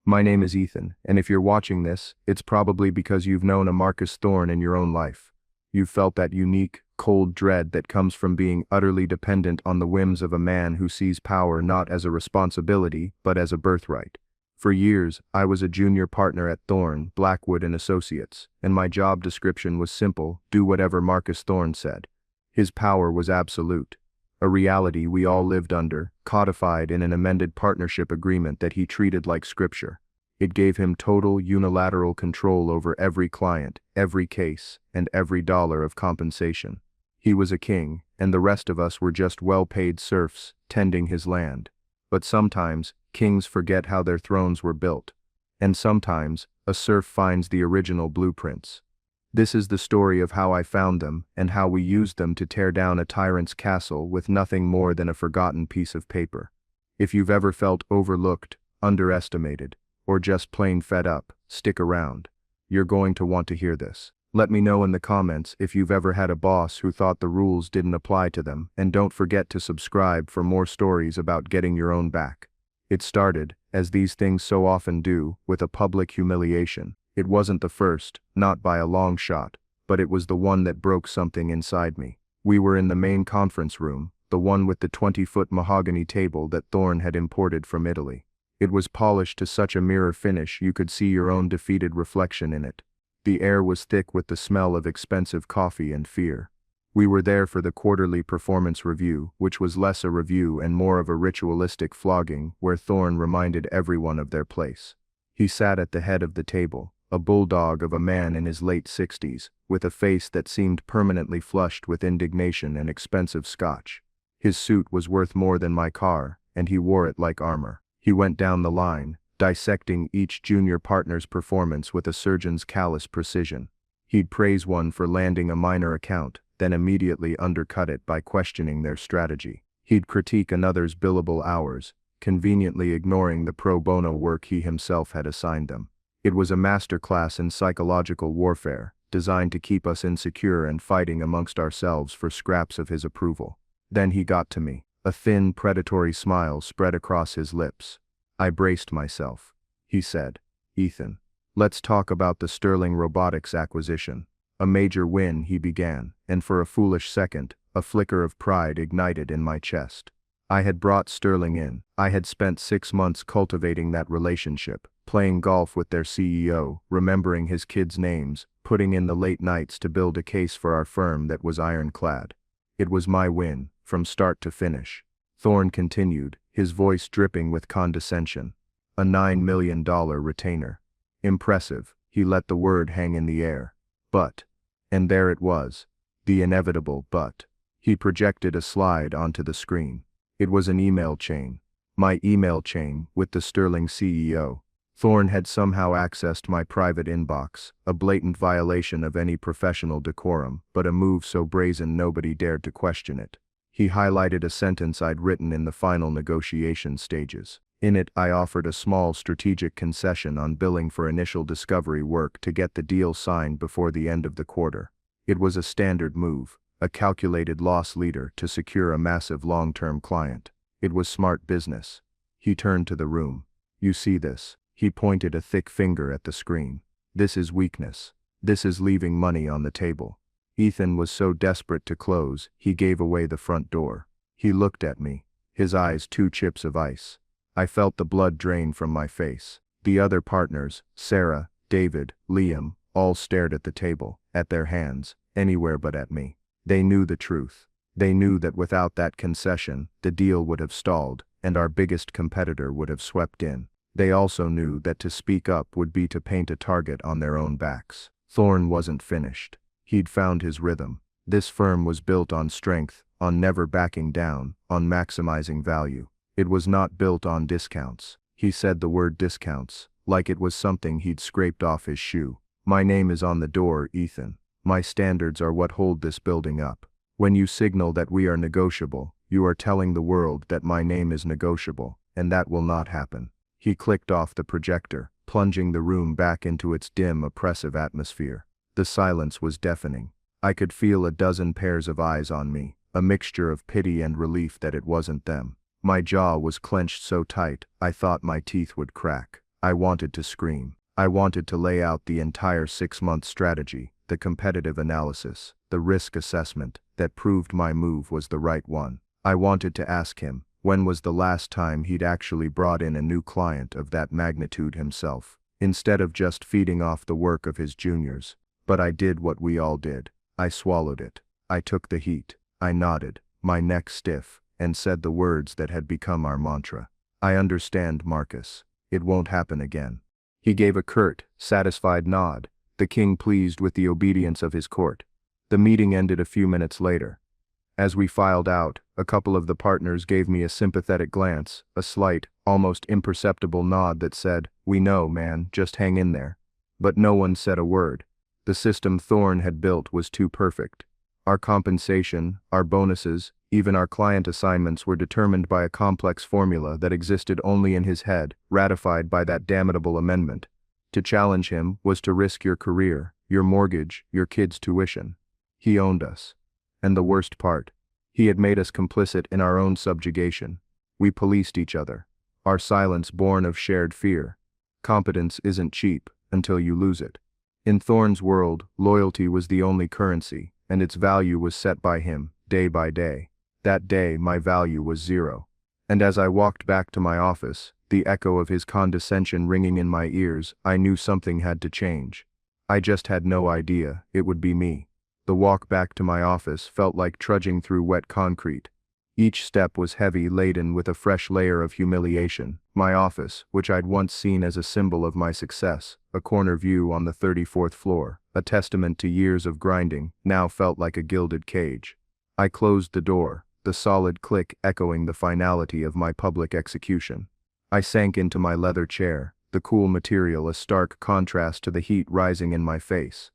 My name is Ethan, and if you're watching this, it's probably because you've known a Marcus Thorne in your own life. You've felt that unique, cold dread that comes from being utterly dependent on the whims of a man who sees power not as a responsibility, but as a birthright. For years, I was a junior partner at Thorne, Blackwood and Associates, and my job description was simple: do whatever Marcus Thorne said. His power was absolute, a reality we all lived under, codified in an amended partnership agreement that he treated like scripture. It gave him total unilateral control over every client, every case, and every dollar of compensation. He was a king, and the rest of us were just well-paid serfs, tending his land. But sometimes, kings forget how their thrones were built. And sometimes, a serf finds the original blueprints. This is the story of how I found them, and how we used them to tear down a tyrant's castle with nothing more than a forgotten piece of paper. If you've ever felt overlooked, underestimated, or just plain fed up, stick around. You're going to want to hear this. Let me know in the comments if you've ever had a boss who thought the rules didn't apply to them, and don't forget to subscribe for more stories about getting your own back. It started, as these things so often do, with a public humiliation. It wasn't the first, not by a long shot, but it was the one that broke something inside me. We were in the main conference room, the one with the 20-foot mahogany table that Thorne had imported from Italy. It was polished to such a mirror finish you could see your own defeated reflection in it. The air was thick with the smell of expensive coffee and fear. We were there for the quarterly performance review, which was less a review and more of a ritualistic flogging where Thorne reminded everyone of their place. He sat at the head of the table, a bulldog of a man in his late 60s, with a face that seemed permanently flushed with indignation and expensive scotch. His suit was worth more than my car, and he wore it like armor. He went down the line, dissecting each junior partner's performance with a surgeon's callous precision. He'd praise one for landing a minor account, then immediately undercut it by questioning their strategy. He'd critique another's billable hours, conveniently ignoring the pro bono work he himself had assigned them. It was a masterclass in psychological warfare, designed to keep us insecure and fighting amongst ourselves for scraps of his approval. Then he got to me. A thin, predatory smile spread across his lips. I braced myself. He said, "Ethan, let's talk about the Sterling Robotics acquisition." A major win, he began, and for a foolish second, a flicker of pride ignited in my chest. I had brought Sterling in. I had spent 6 months cultivating that relationship, playing golf with their CEO, remembering his kids' names, putting in the late nights to build a case for our firm that was ironclad. It was my win, from start to finish. Thorne continued, his voice dripping with condescension. A $9 million retainer. Impressive, he let the word hang in the air. But, and there it was, the inevitable but. He projected a slide onto the screen. It was an email chain. My email chain, with the Sterling CEO. Thorne had somehow accessed my private inbox, a blatant violation of any professional decorum, but a move so brazen nobody dared to question it. He highlighted a sentence I'd written in the final negotiation stages. In it, I offered a small strategic concession on billing for initial discovery work to get the deal signed before the end of the quarter. It was a standard move, a calculated loss leader to secure a massive long-term client. It was smart business. He turned to the room. "You see this?" He pointed a thick finger at the screen. "This is weakness. This is leaving money on the table." Ethan was so desperate to close, he gave away the front door. He looked at me, his eyes 2 chips of ice. I felt the blood drain from my face. The other partners, Sarah, David, Liam, all stared at the table, at their hands, anywhere but at me. They knew the truth. They knew that without that concession, the deal would have stalled, and our biggest competitor would have swept in. They also knew that to speak up would be to paint a target on their own backs. Thorne wasn't finished. He'd found his rhythm. This firm was built on strength, on never backing down, on maximizing value. It was not built on discounts. He said the word discounts, like it was something he'd scraped off his shoe. My name is on the door, Ethan. My standards are what hold this building up. When you signal that we are negotiable, you are telling the world that my name is negotiable, and that will not happen. He clicked off the projector, plunging the room back into its dim, oppressive atmosphere. The silence was deafening. I could feel a dozen pairs of eyes on me, a mixture of pity and relief that it wasn't them. My jaw was clenched so tight, I thought my teeth would crack. I wanted to scream. I wanted to lay out the entire 6-month strategy, the competitive analysis, the risk assessment that proved my move was the right one. I wanted to ask him, when was the last time he'd actually brought in a new client of that magnitude himself, instead of just feeding off the work of his juniors. But I did what we all did. I swallowed it. I took the heat. I nodded, my neck stiff, and said the words that had become our mantra. I understand, Marcus. It won't happen again. He gave a curt, satisfied nod, the king pleased with the obedience of his court. The meeting ended a few minutes later. As we filed out, a couple of the partners gave me a sympathetic glance, a slight, almost imperceptible nod that said, "We know, man, just hang in there." But no one said a word. The system Thorne had built was too perfect. Our compensation, our bonuses, even our client assignments were determined by a complex formula that existed only in his head, ratified by that damnable amendment. To challenge him was to risk your career, your mortgage, your kids' tuition. He owned us. And the worst part, he had made us complicit in our own subjugation. We policed each other. Our silence born of shared fear. Competence isn't cheap until you lose it. In Thorne's world, loyalty was the only currency, and its value was set by him, day by day. That day, my value was 0. And as I walked back to my office, the echo of his condescension ringing in my ears, I knew something had to change. I just had no idea it would be me. The walk back to my office felt like trudging through wet concrete. Each step was heavy, laden with a fresh layer of humiliation. My office, which I'd once seen as a symbol of my success, a corner view on the 34th floor, a testament to years of grinding, now felt like a gilded cage. I closed the door, the solid click echoing the finality of my public execution. I sank into my leather chair, the cool material a stark contrast to the heat rising in my face.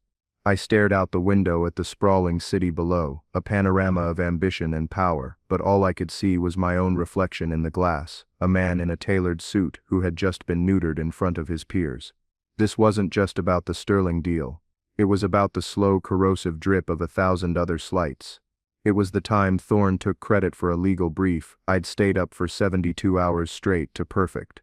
I stared out the window at the sprawling city below, a panorama of ambition and power, but all I could see was my own reflection in the glass, a man in a tailored suit who had just been neutered in front of his peers. This wasn't just about the sterling deal. It was about the slow, corrosive drip of 1,000 other slights. It was the time Thorne took credit for a legal brief I'd stayed up for 72 hours straight to perfect.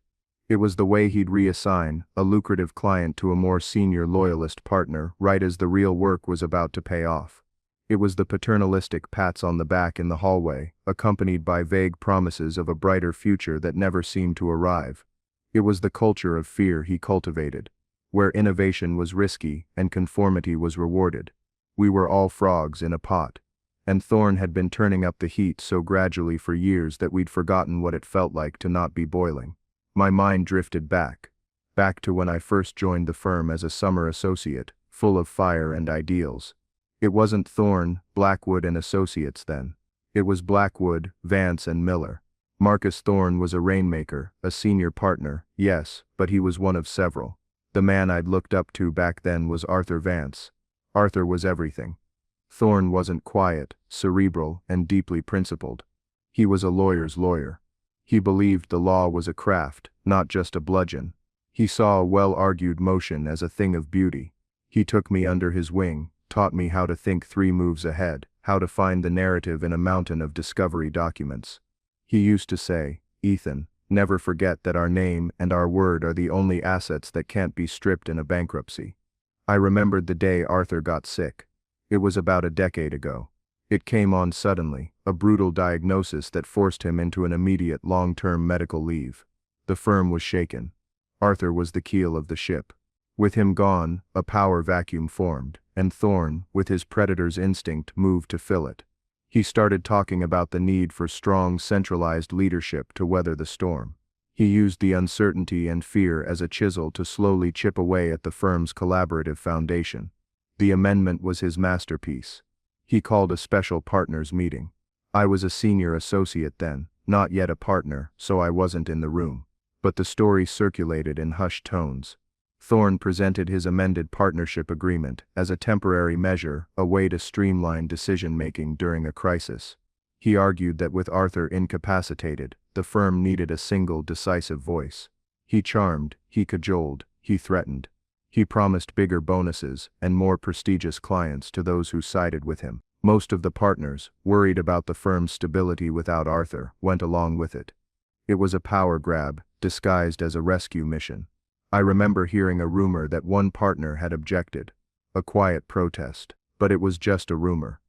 It was the way he'd reassign a lucrative client to a more senior loyalist partner right as the real work was about to pay off. It was the paternalistic pats on the back in the hallway, accompanied by vague promises of a brighter future that never seemed to arrive. It was the culture of fear he cultivated, where innovation was risky and conformity was rewarded. We were all frogs in a pot. And Thorne had been turning up the heat so gradually for years that we'd forgotten what it felt like to not be boiling. My mind drifted back to when I first joined the firm as a summer associate, full of fire and ideals. It wasn't Thorne, Blackwood and Associates then. It was Blackwood, Vance and Miller. Marcus Thorne was a rainmaker, a senior partner, yes, but he was one of several. The man I'd looked up to back then was Arthur Vance. Arthur was everything. Thorne wasn't quiet, cerebral, and deeply principled. He was a lawyer's lawyer. He believed the law was a craft, not just a bludgeon. He saw a well-argued motion as a thing of beauty. He took me under his wing, taught me how to think 3 moves ahead, how to find the narrative in a mountain of discovery documents. He used to say, "Ethan, never forget that our name and our word are the only assets that can't be stripped in a bankruptcy." I remembered the day Arthur got sick. It was about a decade ago. It came on suddenly, a brutal diagnosis that forced him into an immediate long-term medical leave. The firm was shaken. Arthur was the keel of the ship. With him gone, a power vacuum formed, and Thorne, with his predator's instinct, moved to fill it. He started talking about the need for strong, centralized leadership to weather the storm. He used the uncertainty and fear as a chisel to slowly chip away at the firm's collaborative foundation. The amendment was his masterpiece. He called a special partners meeting. I was a senior associate then, not yet a partner, so I wasn't in the room. But the story circulated in hushed tones. Thorne presented his amended partnership agreement as a temporary measure, a way to streamline decision-making during a crisis. He argued that with Arthur incapacitated, the firm needed a single decisive voice. He charmed, he cajoled, he threatened. He promised bigger bonuses and more prestigious clients to those who sided with him. Most of the partners, worried about the firm's stability without Arthur, went along with it. It was a power grab, disguised as a rescue mission. I remember hearing a rumor that one partner had objected. A quiet protest. But it was just a rumor.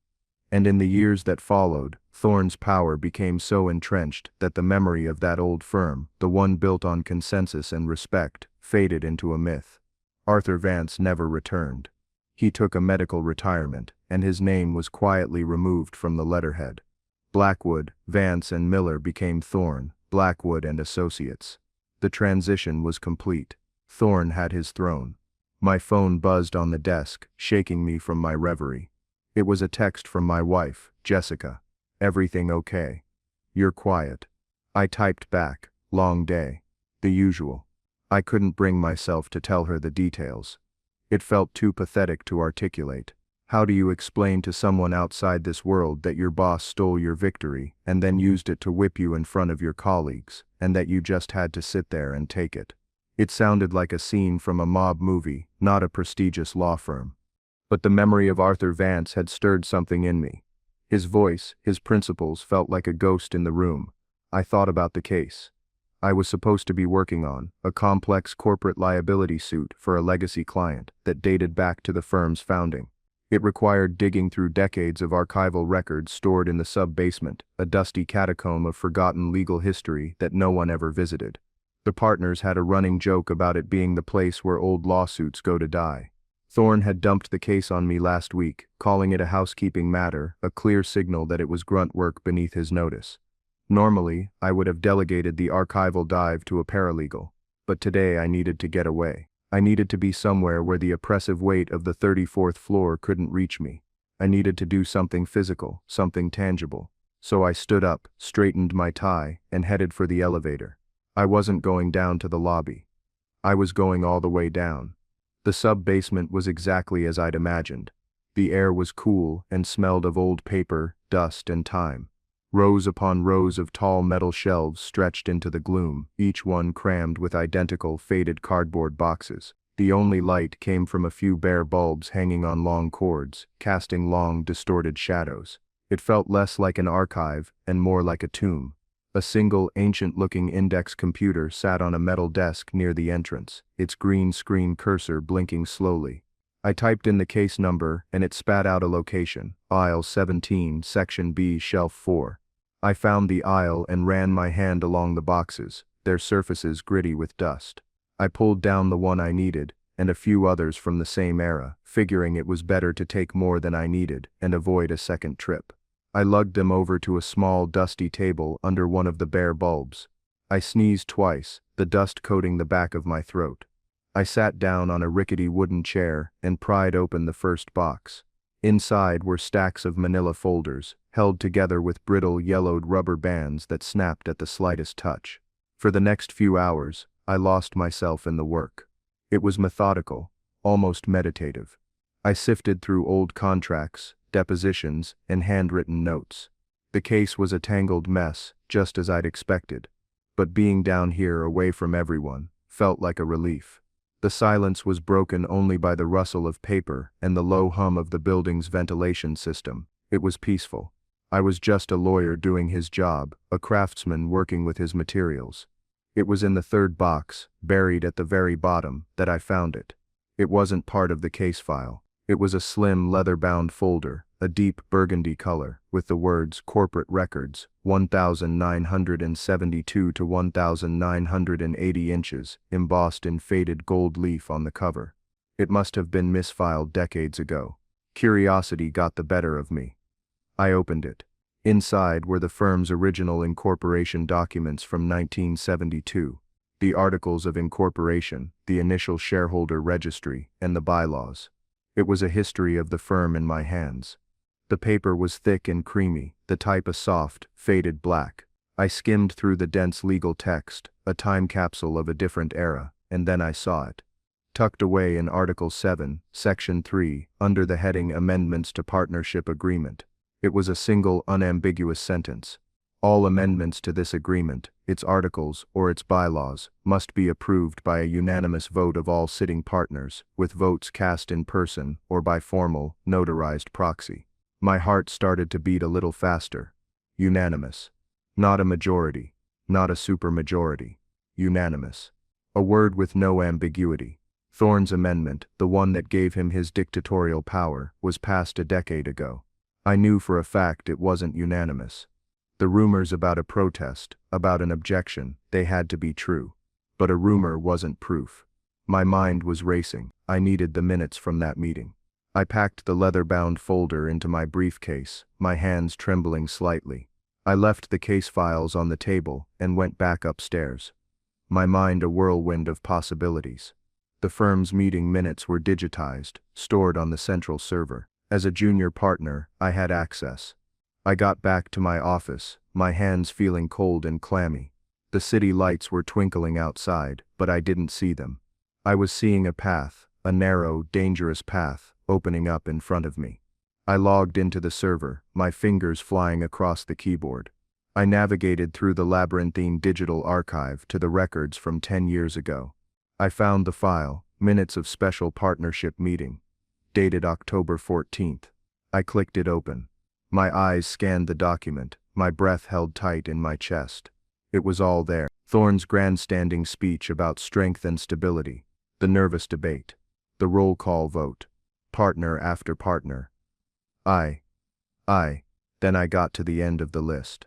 And in the years that followed, Thorne's power became so entrenched that the memory of that old firm, the one built on consensus and respect, faded into a myth. Arthur Vance never returned. He took a medical retirement, and his name was quietly removed from the letterhead. Blackwood, Vance and Miller became Thorne, Blackwood and Associates. The transition was complete. Thorne had his throne. My phone buzzed on the desk, shaking me from my reverie. It was a text from my wife, Jessica. "Everything okay? You're quiet." I typed back, "Long day." The usual. I couldn't bring myself to tell her the details. It felt too pathetic to articulate. How do you explain to someone outside this world that your boss stole your victory and then used it to whip you in front of your colleagues, and that you just had to sit there and take it? It sounded like a scene from a mob movie, not a prestigious law firm. But the memory of Arthur Vance had stirred something in me. His voice, his principles felt like a ghost in the room. I thought about the case I was supposed to be working on, a complex corporate liability suit for a legacy client that dated back to the firm's founding. It required digging through decades of archival records stored in the sub-basement, a dusty catacomb of forgotten legal history that no one ever visited. The partners had a running joke about it being the place where old lawsuits go to die. Thorne had dumped the case on me last week, calling it a housekeeping matter, a clear signal that it was grunt work beneath his notice. Normally, I would have delegated the archival dive to a paralegal, but today I needed to get away. I needed to be somewhere where the oppressive weight of the 34th floor couldn't reach me. I needed to do something physical, something tangible. So I stood up, straightened my tie, and headed for the elevator. I wasn't going down to the lobby. I was going all the way down. The sub-basement was exactly as I'd imagined. The air was cool and smelled of old paper, dust, and time. Rows upon rows of tall metal shelves stretched into the gloom, each one crammed with identical faded cardboard boxes. The only light came from a few bare bulbs hanging on long cords, casting long, distorted shadows. It felt less like an archive and more like a tomb. A single, ancient-looking index computer sat on a metal desk near the entrance, its green screen cursor blinking slowly. I typed in the case number and it spat out a location, aisle 17, section B, shelf 4. I found the aisle and ran my hand along the boxes, their surfaces gritty with dust. I pulled down the one I needed, and a few others from the same era, figuring it was better to take more than I needed and avoid a second trip. I lugged them over to a small, dusty table under one of the bare bulbs. I sneezed twice, the dust coating the back of my throat. I sat down on a rickety wooden chair and pried open the first box. Inside were stacks of manila folders, held together with brittle, yellowed rubber bands that snapped at the slightest touch. For the next few hours, I lost myself in the work. It was methodical, almost meditative. I sifted through old contracts, depositions, and handwritten notes. The case was a tangled mess, just as I'd expected. But being down here away from everyone felt like a relief. The silence was broken only by the rustle of paper and the low hum of the building's ventilation system. It was peaceful. I was just a lawyer doing his job, a craftsman working with his materials. It was in the third box, buried at the very bottom, that I found it. It wasn't part of the case file. It was a slim leather-bound folder, a deep burgundy color, with the words Corporate Records, 1,972 to 1,980 inches, embossed in faded gold leaf on the cover. It must have been misfiled decades ago. Curiosity got the better of me. I opened it. Inside were the firm's original incorporation documents from 1972, the Articles of Incorporation, the initial shareholder registry, and the bylaws. It was a history of the firm in my hands. The paper was thick and creamy, the type a soft, faded black. I skimmed through the dense legal text, a time capsule of a different era, and then I saw it. Tucked away in Article 7, Section 3, under the heading Amendments to Partnership Agreement. It was a single, unambiguous sentence. All amendments to this agreement, its articles or its bylaws, must be approved by a unanimous vote of all sitting partners, with votes cast in person or by formal, notarized proxy. My heart started to beat a little faster. Unanimous. Not a majority. Not a supermajority. Unanimous. A word with no ambiguity. Thorne's amendment, the one that gave him his dictatorial power, was passed a decade ago. I knew for a fact it wasn't unanimous. The rumors about a protest, about an objection, they had to be true. But a rumor wasn't proof. My mind was racing. I needed the minutes from that meeting. I packed the leather-bound folder into my briefcase, my hands trembling slightly. I left the case files on the table and went back upstairs. My mind a whirlwind of possibilities. The firm's meeting minutes were digitized, stored on the central server. As a junior partner, I had access. I got back to my office, my hands feeling cold and clammy. The city lights were twinkling outside, but I didn't see them. I was seeing a path, a narrow, dangerous path, opening up in front of me. I logged into the server, my fingers flying across the keyboard. I navigated through the labyrinthine digital archive to the records from 10 years ago. I found the file, minutes of special partnership meeting, dated October 14th. I clicked it open. My eyes scanned the document, my breath held tight in my chest. It was all there. Thorne's grandstanding speech about strength and stability, the nervous debate, the roll call vote, partner after partner. Then I got to the end of the list.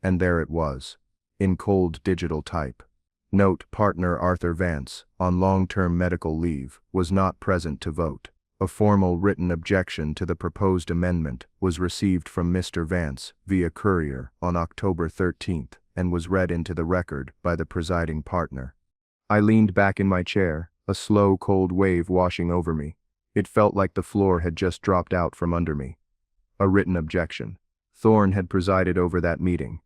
And there it was, in cold digital type. Note: partner Arthur Vance, on long-term medical leave, was not present to vote. A formal written objection to the proposed amendment was received from Mr. Vance via courier on October 13th and was read into the record by the presiding partner. I leaned back in my chair, a slow cold wave washing over me. It felt like the floor had just dropped out from under me. A written objection. Thorne had presided over that meeting.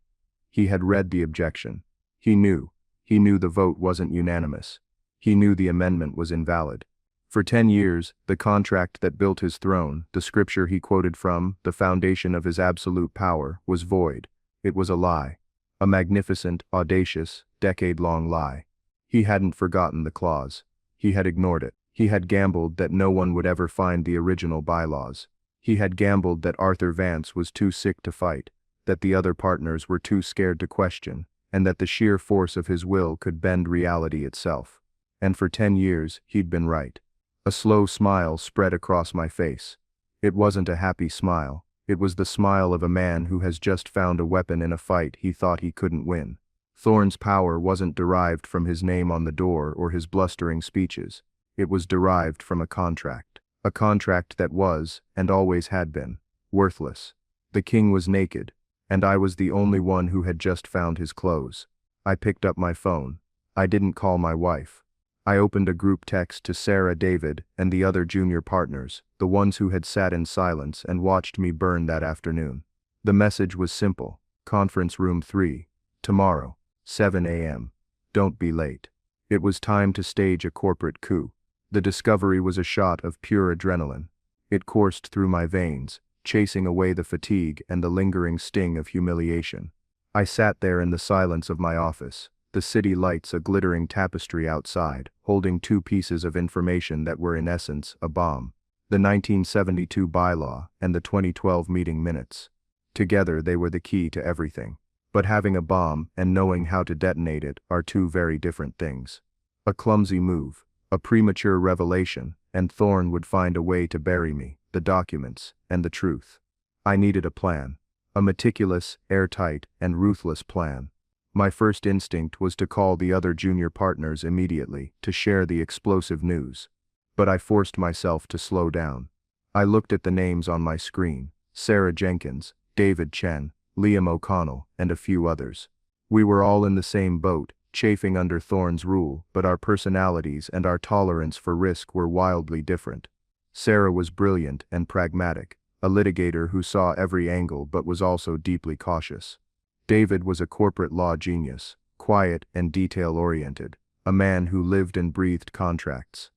He had read the objection. He knew the vote wasn't unanimous. He knew the amendment was invalid. For 10 years, the contract that built his throne, the scripture he quoted from, the foundation of his absolute power, was void. It was a lie. A magnificent, audacious, decade-long lie. He hadn't forgotten the clause. He had ignored it. He had gambled that no one would ever find the original bylaws. He had gambled that Arthur Vance was too sick to fight, that the other partners were too scared to question, and that the sheer force of his will could bend reality itself. And for 10 years, he'd been right. A slow smile spread across my face. It wasn't a happy smile. It was the smile of a man who has just found a weapon in a fight he thought he couldn't win. Thorne's power wasn't derived from his name on the door or his blustering speeches. It was derived from a contract. A contract that was, and always had been, worthless. The king was naked, and I was the only one who had just found his clothes. I picked up my phone. I didn't call my wife. I opened a group text to Sarah, David, and the other junior partners, the ones who had sat in silence and watched me burn that afternoon. The message was simple. Conference room 3. Tomorrow, 7 a.m. Don't be late. It was time to stage a corporate coup. The discovery was a shot of pure adrenaline. It coursed through my veins, chasing away the fatigue and the lingering sting of humiliation. I sat there in the silence of my office, the city lights a glittering tapestry outside, holding 2 pieces of information that were in essence a bomb. The 1972 bylaw and the 2012 meeting minutes. Together they were the key to everything. But having a bomb and knowing how to detonate it are 2 very different things. A clumsy move, a premature revelation, and Thorne would find a way to bury me, the documents, and the truth. I needed a plan. A meticulous, airtight, and ruthless plan. My first instinct was to call the other junior partners immediately to share the explosive news. But I forced myself to slow down. I looked at the names on my screen: Sarah Jenkins, David Chen, Liam O'Connell, and a few others. We were all in the same boat, chafing under Thorne's rule, but our personalities and our tolerance for risk were wildly different. Sarah was brilliant and pragmatic, a litigator who saw every angle but was also deeply cautious. David was a corporate law genius, quiet and detail-oriented, a man who lived and breathed contracts.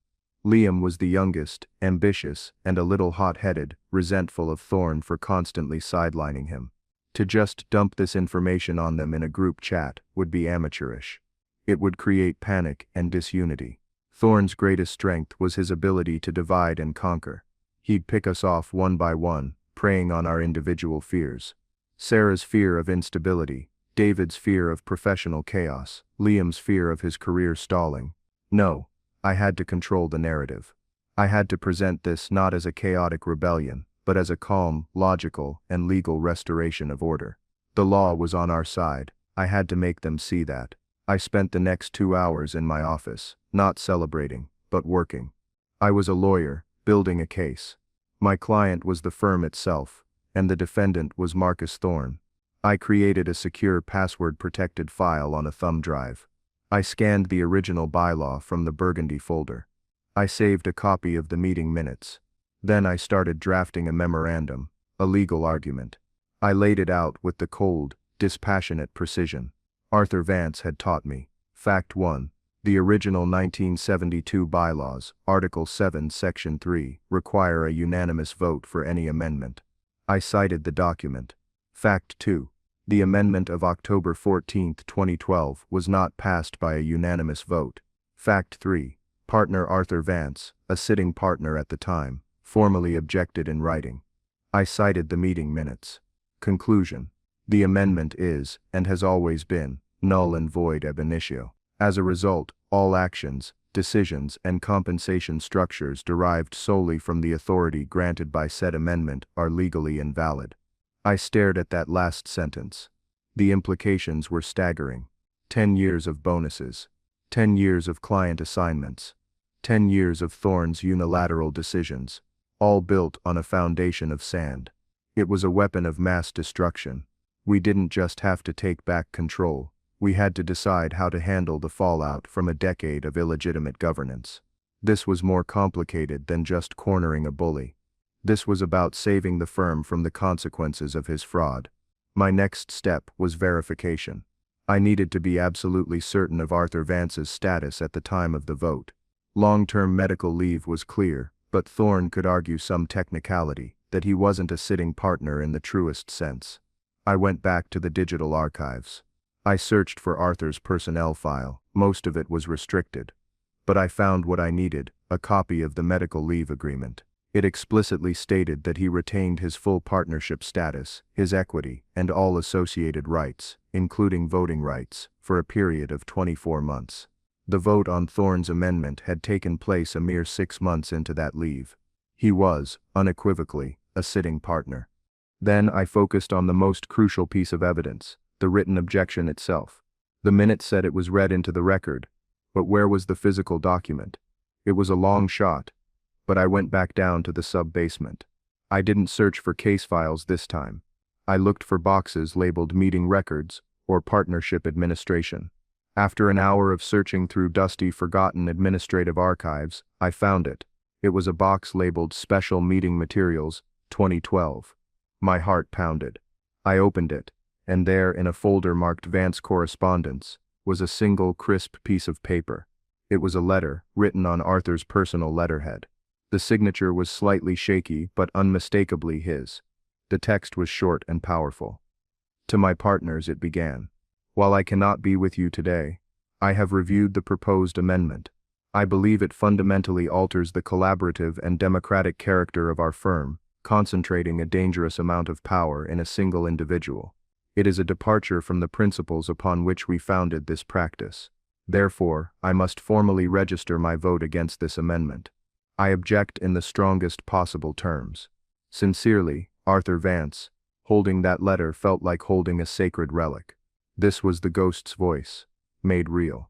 Liam was the youngest, ambitious, and a little hot-headed, resentful of Thorne for constantly sidelining him. To just dump this information on them in a group chat would be amateurish. It would create panic and disunity. Thorne's greatest strength was his ability to divide and conquer. He'd pick us off one by one, preying on our individual fears. Sarah's fear of instability, David's fear of professional chaos, Liam's fear of his career stalling. No, I had to control the narrative. I had to present this not as a chaotic rebellion, but as a calm, logical, and legal restoration of order. The law was on our side. I had to make them see that. I spent the next 2 hours in my office, not celebrating, but working. I was a lawyer, building a case. My client was the firm itself, and the defendant was Marcus Thorne. I created a secure password-protected file on a thumb drive. I scanned the original bylaw from the burgundy folder. I saved a copy of the meeting minutes. Then I started drafting a memorandum, a legal argument. I laid it out with the cold, dispassionate precision Arthur Vance had taught me. Fact 1. The original 1972 bylaws, Article 7, Section 3, require a unanimous vote for any amendment. I cited the document. Fact 2. The amendment of October 14, 2012 was not passed by a unanimous vote. Fact 3. Partner Arthur Vance, a sitting partner at the time, formally objected in writing. I cited the meeting minutes. Conclusion. The amendment is, and has always been, null and void ab initio. As a result, all actions, decisions, and compensation structures derived solely from the authority granted by said amendment are legally invalid. I stared at that last sentence. The implications were staggering. 10 years of bonuses. 10 years of client assignments. 10 years of Thorne's unilateral decisions, all built on a foundation of sand. It was a weapon of mass destruction. We didn't just have to take back control. We had to decide how to handle the fallout from a decade of illegitimate governance. This was more complicated than just cornering a bully. This was about saving the firm from the consequences of his fraud. My next step was verification. I needed to be absolutely certain of Arthur Vance's status at the time of the vote. Long-term medical leave was clear, but Thorne could argue some technicality, that he wasn't a sitting partner in the truest sense. I went back to the digital archives. I searched for Arthur's personnel file. Most of it was restricted. But I found what I needed, a copy of the medical leave agreement. It explicitly stated that he retained his full partnership status, his equity, and all associated rights, including voting rights, for a period of 24 months. The vote on Thorne's amendment had taken place a mere 6 months into that leave. He was, unequivocally, a sitting partner. Then I focused on the most crucial piece of evidence, the written objection itself. The minutes said it was read into the record, but where was the physical document? It was a long shot, but I went back down to the sub-basement. I didn't search for case files this time. I looked for boxes labeled meeting records or partnership administration. After an hour of searching through dusty, forgotten administrative archives, I found it. It was a box labeled Special Meeting Materials, 2012. My heart pounded. I opened it, and there, in a folder marked Vance Correspondence, was a single crisp piece of paper. It was a letter, written on Arthur's personal letterhead. The signature was slightly shaky, but unmistakably his. The text was short and powerful. To my partners it began. While I cannot be with you today, I have reviewed the proposed amendment. I believe it fundamentally alters the collaborative and democratic character of our firm, concentrating a dangerous amount of power in a single individual. It is a departure from the principles upon which we founded this practice. Therefore, I must formally register my vote against this amendment. I object in the strongest possible terms. Sincerely, Arthur Vance. Holding that letter felt like holding a sacred relic. This was the ghost's voice, made real.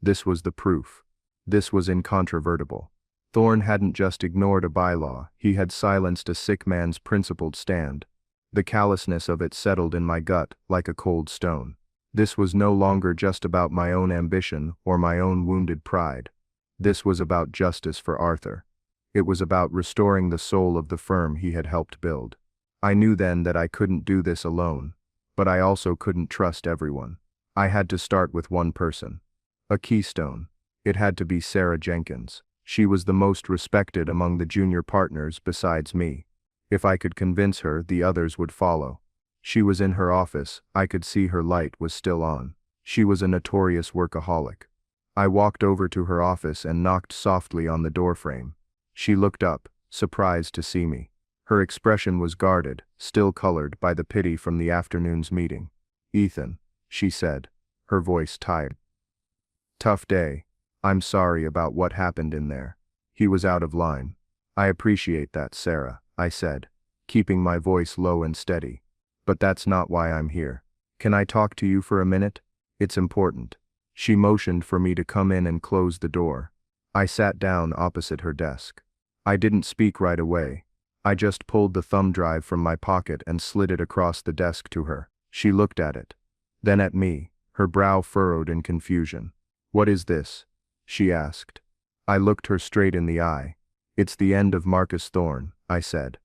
This was the proof. This was incontrovertible. Thorne hadn't just ignored a bylaw, he had silenced a sick man's principled stand. The callousness of it settled in my gut like a cold stone. This was no longer just about my own ambition or my own wounded pride. This was about justice for Arthur. It was about restoring the soul of the firm he had helped build. I knew then that I couldn't do this alone, but I also couldn't trust everyone. I had to start with one person. A keystone. It had to be Sarah Jenkins. She was the most respected among the junior partners besides me. If I could convince her, the others would follow. She was in her office, I could see her light was still on. She was a notorious workaholic. I walked over to her office and knocked softly on the doorframe. She looked up, surprised to see me. Her expression was guarded, still colored by the pity from the afternoon's meeting. "Ethan," she said, her voice tired. Tough day. I'm sorry about what happened in there. He was out of line. I appreciate that, Sarah, I said, keeping my voice low and steady. But that's not why I'm here. Can I talk to you for a minute? It's important. She motioned for me to come in and close the door. I sat down opposite her desk. I didn't speak right away. I just pulled the thumb drive from my pocket and slid it across the desk to her. She looked at it. Then at me, her brow furrowed in confusion. What is this? She asked. I looked her straight in the eye. It's the end of Marcus Thorne, I said.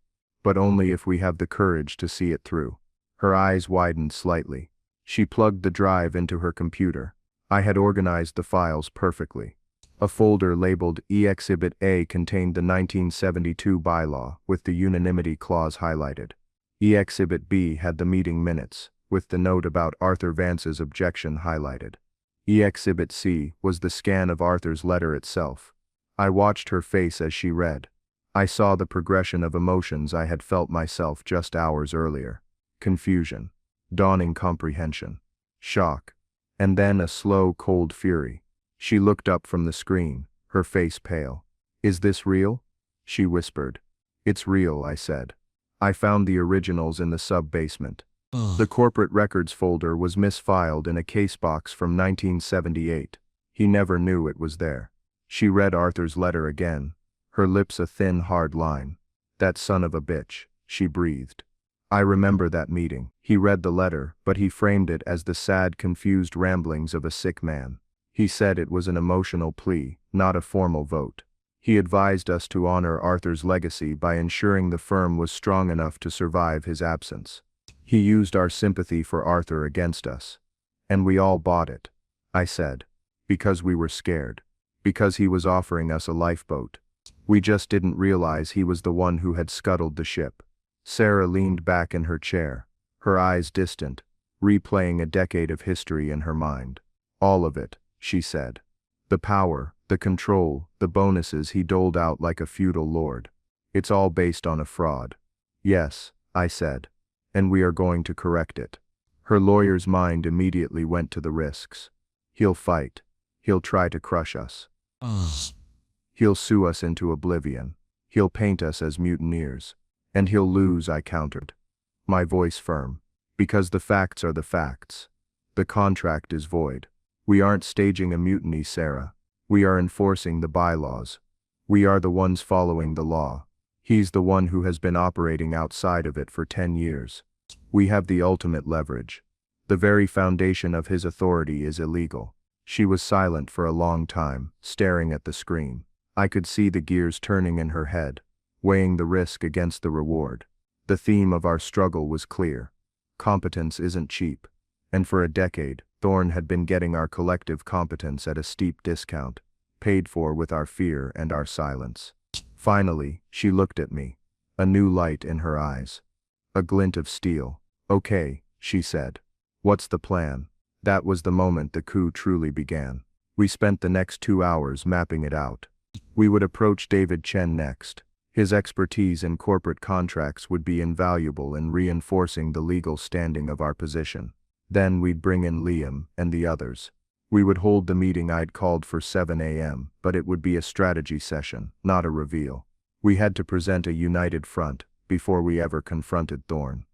But only if we have the courage to see it through. Her eyes widened slightly. She plugged the drive into her computer. I had organized the files perfectly. A folder labeled E-Exhibit A contained the 1972 bylaw with the unanimity clause highlighted. E-Exhibit B had the meeting minutes, with the note about Arthur Vance's objection highlighted. E-Exhibit C was the scan of Arthur's letter itself. I watched her face as she read. I saw the progression of emotions I had felt myself just hours earlier. Confusion, dawning comprehension, shock, and then a slow, cold fury. She looked up from the screen, her face pale. Is this real? She whispered. It's real, I said. I found the originals in the sub-basement. The corporate records folder was misfiled in a case box from 1978. He never knew it was there. She read Arthur's letter again, her lips a thin, hard line. That son of a bitch, she breathed. I remember that meeting. He read the letter, but he framed it as the sad, confused ramblings of a sick man. He said it was an emotional plea, not a formal vote. He advised us to honor Arthur's legacy by ensuring the firm was strong enough to survive his absence. He used our sympathy for Arthur against us. And we all bought it, I said. Because we were scared. Because he was offering us a lifeboat. We just didn't realize he was the one who had scuttled the ship. Sarah leaned back in her chair, her eyes distant, replaying a decade of history in her mind. All of it, she said. The power, the control, the bonuses he doled out like a feudal lord. It's all based on a fraud. Yes, I said. And we are going to correct it. Her lawyer's mind immediately went to the risks. He'll fight. He'll try to crush us. He'll sue us into oblivion. He'll paint us as mutineers. And he'll lose, I countered. My voice firm. Because the facts are the facts. The contract is void. We aren't staging a mutiny, Sarah. We are enforcing the bylaws. We are the ones following the law. He's the one who has been operating outside of it for 10 years. We have the ultimate leverage. The very foundation of his authority is illegal. She was silent for a long time, staring at the screen. I could see the gears turning in her head, weighing the risk against the reward. The theme of our struggle was clear. Competence isn't cheap. And for a decade, Thorne had been getting our collective competence at a steep discount, paid for with our fear and our silence. Finally, she looked at me, a new light in her eyes. A glint of steel. Okay, she said. What's the plan? That was the moment the coup truly began. We spent the next 2 hours mapping it out. We would approach David Chen next. His expertise in corporate contracts would be invaluable in reinforcing the legal standing of our position. Then we'd bring in Liam and the others. We would hold the meeting I'd called for 7 a.m., but it would be a strategy session, not a reveal. We had to present a united front before we ever confronted Thorne.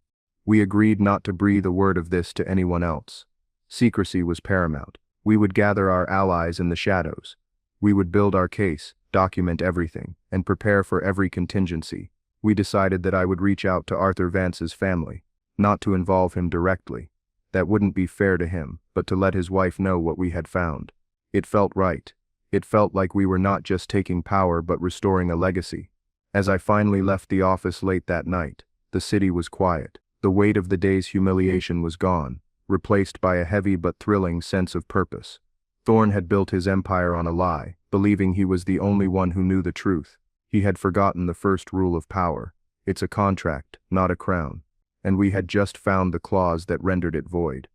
We agreed not to breathe a word of this to anyone else. Secrecy was paramount. We would gather our allies in the shadows. We would build our case, document everything, and prepare for every contingency. We decided that I would reach out to Arthur Vance's family, not to involve him directly. That wouldn't be fair to him, but to let his wife know what we had found. It felt right. It felt like we were not just taking power but restoring a legacy. As I finally left the office late that night, the city was quiet. The weight of the day's humiliation was gone, replaced by a heavy but thrilling sense of purpose. Thorne had built his empire on a lie, believing he was the only one who knew the truth. He had forgotten the first rule of power. It's a contract, not a crown. And we had just found the clause that rendered it void.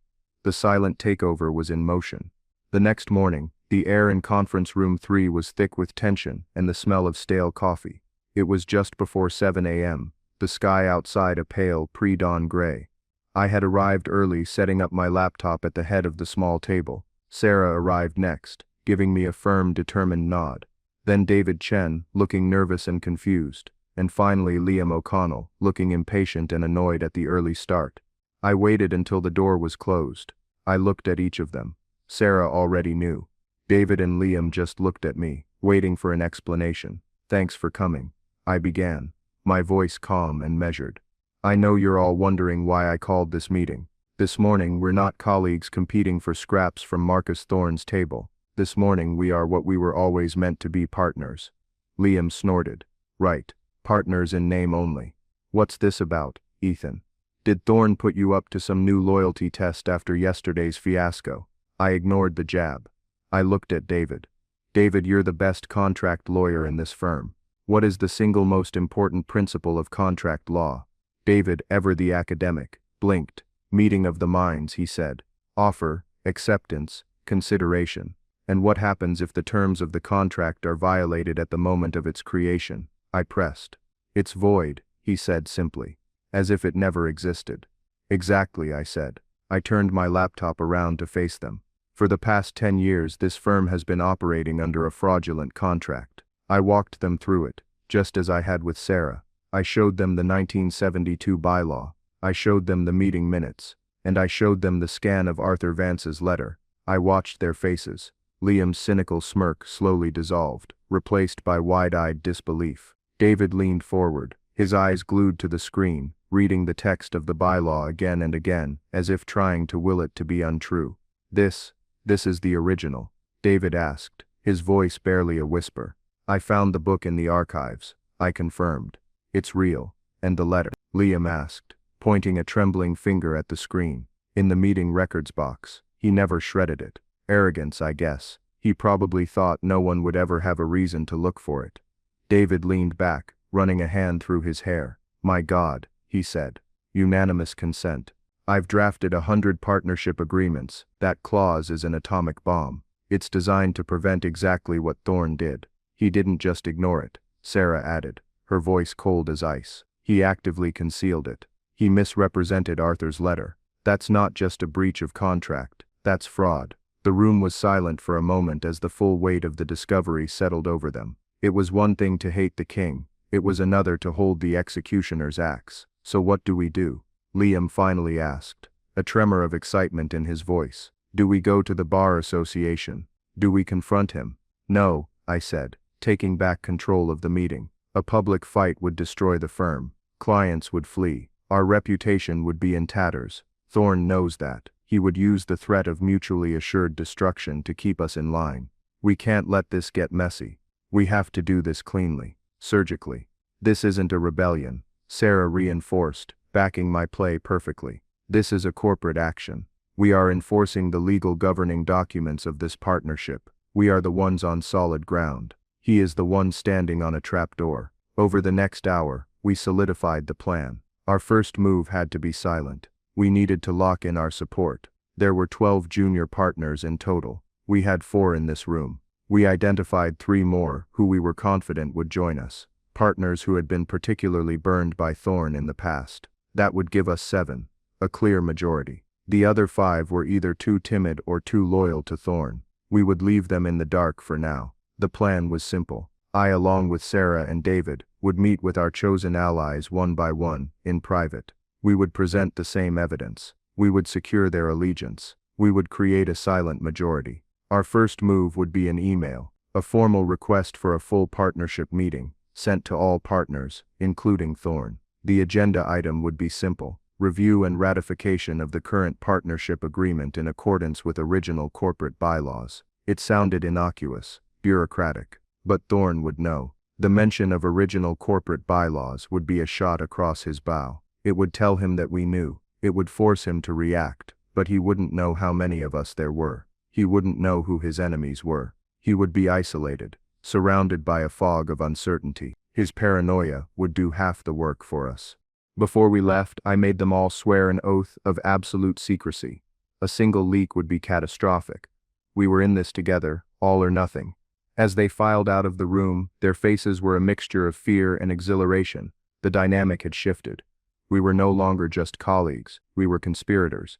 The silent takeover was in motion. The next morning, the air in conference room 3 was thick with tension and the smell of stale coffee. It was just before 7 a.m., the sky outside a pale pre-dawn gray. I had arrived early, setting up my laptop at the head of the small table. Sarah arrived next, giving me a firm, determined nod. Then David Chen, looking nervous and confused. And finally Liam O'Connell, looking impatient and annoyed at the early start. I waited until the door was closed. I looked at each of them. Sarah already knew. David and Liam just looked at me, waiting for an explanation. "Thanks for coming," I began, my voice calm and measured. "I know you're all wondering why I called this meeting. This morning we're not colleagues competing for scraps from Marcus Thorne's table. This morning we are what we were always meant to be, partners." Liam snorted. "Right, partners in name only. What's this about, Ethan? Did Thorne put you up to some new loyalty test after yesterday's fiasco?" I ignored the jab. I looked at David. "David, you're the best contract lawyer in this firm. What is the single most important principle of contract law?" David, ever the academic, blinked. "Meeting of the minds," he said. "Offer, acceptance, consideration. And what happens if the terms of the contract are violated at the moment of its creation?" I pressed. "It's void," he said simply, as if it never existed. "Exactly," I said. I turned my laptop around to face them. "For the past 10 years this firm has been operating under a fraudulent contract." I walked them through it, just as I had with Sarah. I showed them the 1972 bylaw. I showed them the meeting minutes. And I showed them the scan of Arthur Vance's letter. I watched their faces. Liam's cynical smirk slowly dissolved, replaced by wide-eyed disbelief. David leaned forward, his eyes glued to the screen, reading the text of the bylaw again and again, as if trying to will it to be untrue. This is the original?" David asked, his voice barely a whisper. "I found the book in the archives," I confirmed. "It's real. And the letter?" Liam asked, pointing a trembling finger at the screen. "In the meeting records box. He never shredded it. Arrogance, I guess. He probably thought no one would ever have a reason to look for it." David leaned back, running a hand through his hair. "My God," he said. "Unanimous consent. I've drafted 100 partnership agreements. That clause is an atomic bomb. It's designed to prevent exactly what Thorne did." "He didn't just ignore it," Sarah added, her voice cold as ice. "He actively concealed it. He misrepresented Arthur's letter. That's not just a breach of contract. That's fraud." The room was silent for a moment as the full weight of the discovery settled over them. It was one thing to hate the king. It was another to hold the executioner's axe. "So what do we do?" Liam finally asked, a tremor of excitement in his voice. "Do we go to the bar association? Do we confront him?" "No," I said, taking back control of the meeting. "A public fight would destroy the firm. Clients would flee. Our reputation would be in tatters. Thorne knows that. He would use the threat of mutually assured destruction to keep us in line. We can't let this get messy. We have to do this cleanly, surgically." "This isn't a rebellion," Sarah reinforced, backing my play perfectly. "This is a corporate action. We are enforcing the legal governing documents of this partnership. We are the ones on solid ground. He is the one standing on a trapdoor." Over the next hour, we solidified the plan. Our first move had to be silent. We needed to lock in our support. There were 12 junior partners in total. We had 4 in this room. We identified 3 more who we were confident would join us. Partners who had been particularly burned by Thorne in the past. That would give us 7, a clear majority. The other 5 were either too timid or too loyal to Thorne. We would leave them in the dark for now. The plan was simple. I, along with Sarah and David, would meet with our chosen allies one by one, in private. We would present the same evidence. We would secure their allegiance. We would create a silent majority. Our first move would be an email, a formal request for a full partnership meeting, sent to all partners, including Thorne. The agenda item would be simple: review and ratification of the current partnership agreement in accordance with original corporate bylaws. It sounded innocuous, bureaucratic, but Thorne would know. The mention of original corporate bylaws would be a shot across his bow. It would tell him that we knew. It would force him to react, but he wouldn't know how many of us there were. He wouldn't know who his enemies were. He would be isolated, surrounded by a fog of uncertainty. His paranoia would do half the work for us. Before we left, I made them all swear an oath of absolute secrecy. A single leak would be catastrophic. We were in this together, all or nothing. As they filed out of the room, their faces were a mixture of fear and exhilaration. The dynamic had shifted. We were no longer just colleagues, we were conspirators.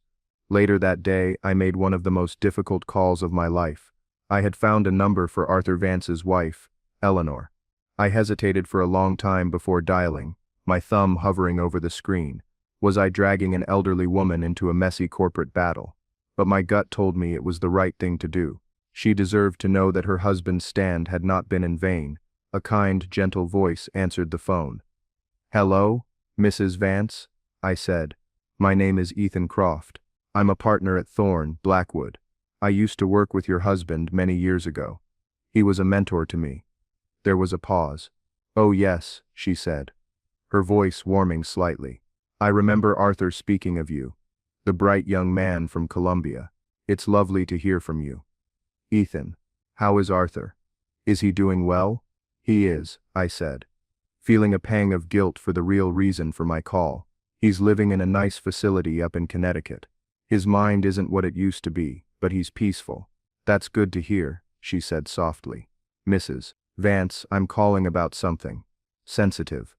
Later that day, I made one of the most difficult calls of my life. I had found a number for Arthur Vance's wife, Eleanor. I hesitated for a long time before dialing, my thumb hovering over the screen. Was I dragging an elderly woman into a messy corporate battle? But my gut told me it was the right thing to do. She deserved to know that her husband's stand had not been in vain. A kind, gentle voice answered the phone. "Hello, Mrs. Vance?" I said. "My name is Ethan Croft. I'm a partner at Thorne, Blackwood. I used to work with your husband many years ago. He was a mentor to me." There was a pause. "Oh yes," she said, her voice warming slightly. "I remember Arthur speaking of you. The bright young man from Columbia. It's lovely to hear from you." "Ethan, how is Arthur? Is he doing well?" "He is," I said, feeling a pang of guilt for the real reason for my call. "He's living in a nice facility up in Connecticut. His mind isn't what it used to be, but he's peaceful." "That's good to hear," she said softly. "Mrs. Vance, I'm calling about something sensitive,"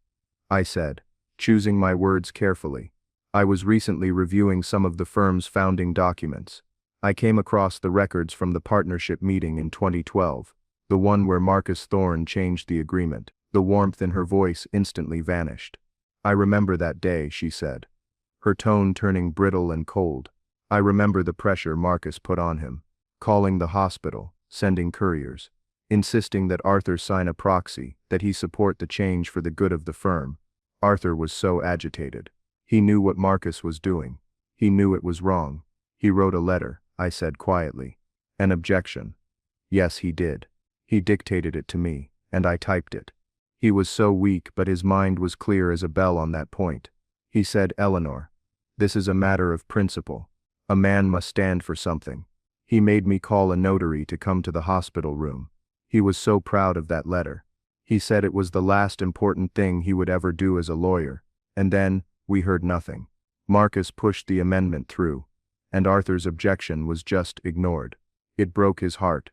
I said, choosing my words carefully. I was recently reviewing some of the firm's founding documents. I came across the records from the partnership meeting in 2012, the one where Marcus Thorne changed the agreement. The warmth in her voice instantly vanished. "I remember that day," she said, her tone turning brittle and cold. "I remember the pressure Marcus put on him, calling the hospital, sending couriers, insisting that Arthur sign a proxy, that he support the change for the good of the firm. Arthur was so agitated. He knew what Marcus was doing. He knew it was wrong. He wrote a letter," I said quietly. "An objection." "Yes, he did. He dictated it to me, and I typed it. He was so weak, but his mind was clear as a bell on that point. He said, 'Eleanor, this is a matter of principle. A man must stand for something.' He made me call a notary to come to the hospital room. He was so proud of that letter. He said it was the last important thing he would ever do as a lawyer. And then, we heard nothing. Marcus pushed the amendment through, and Arthur's objection was just ignored. It broke his heart.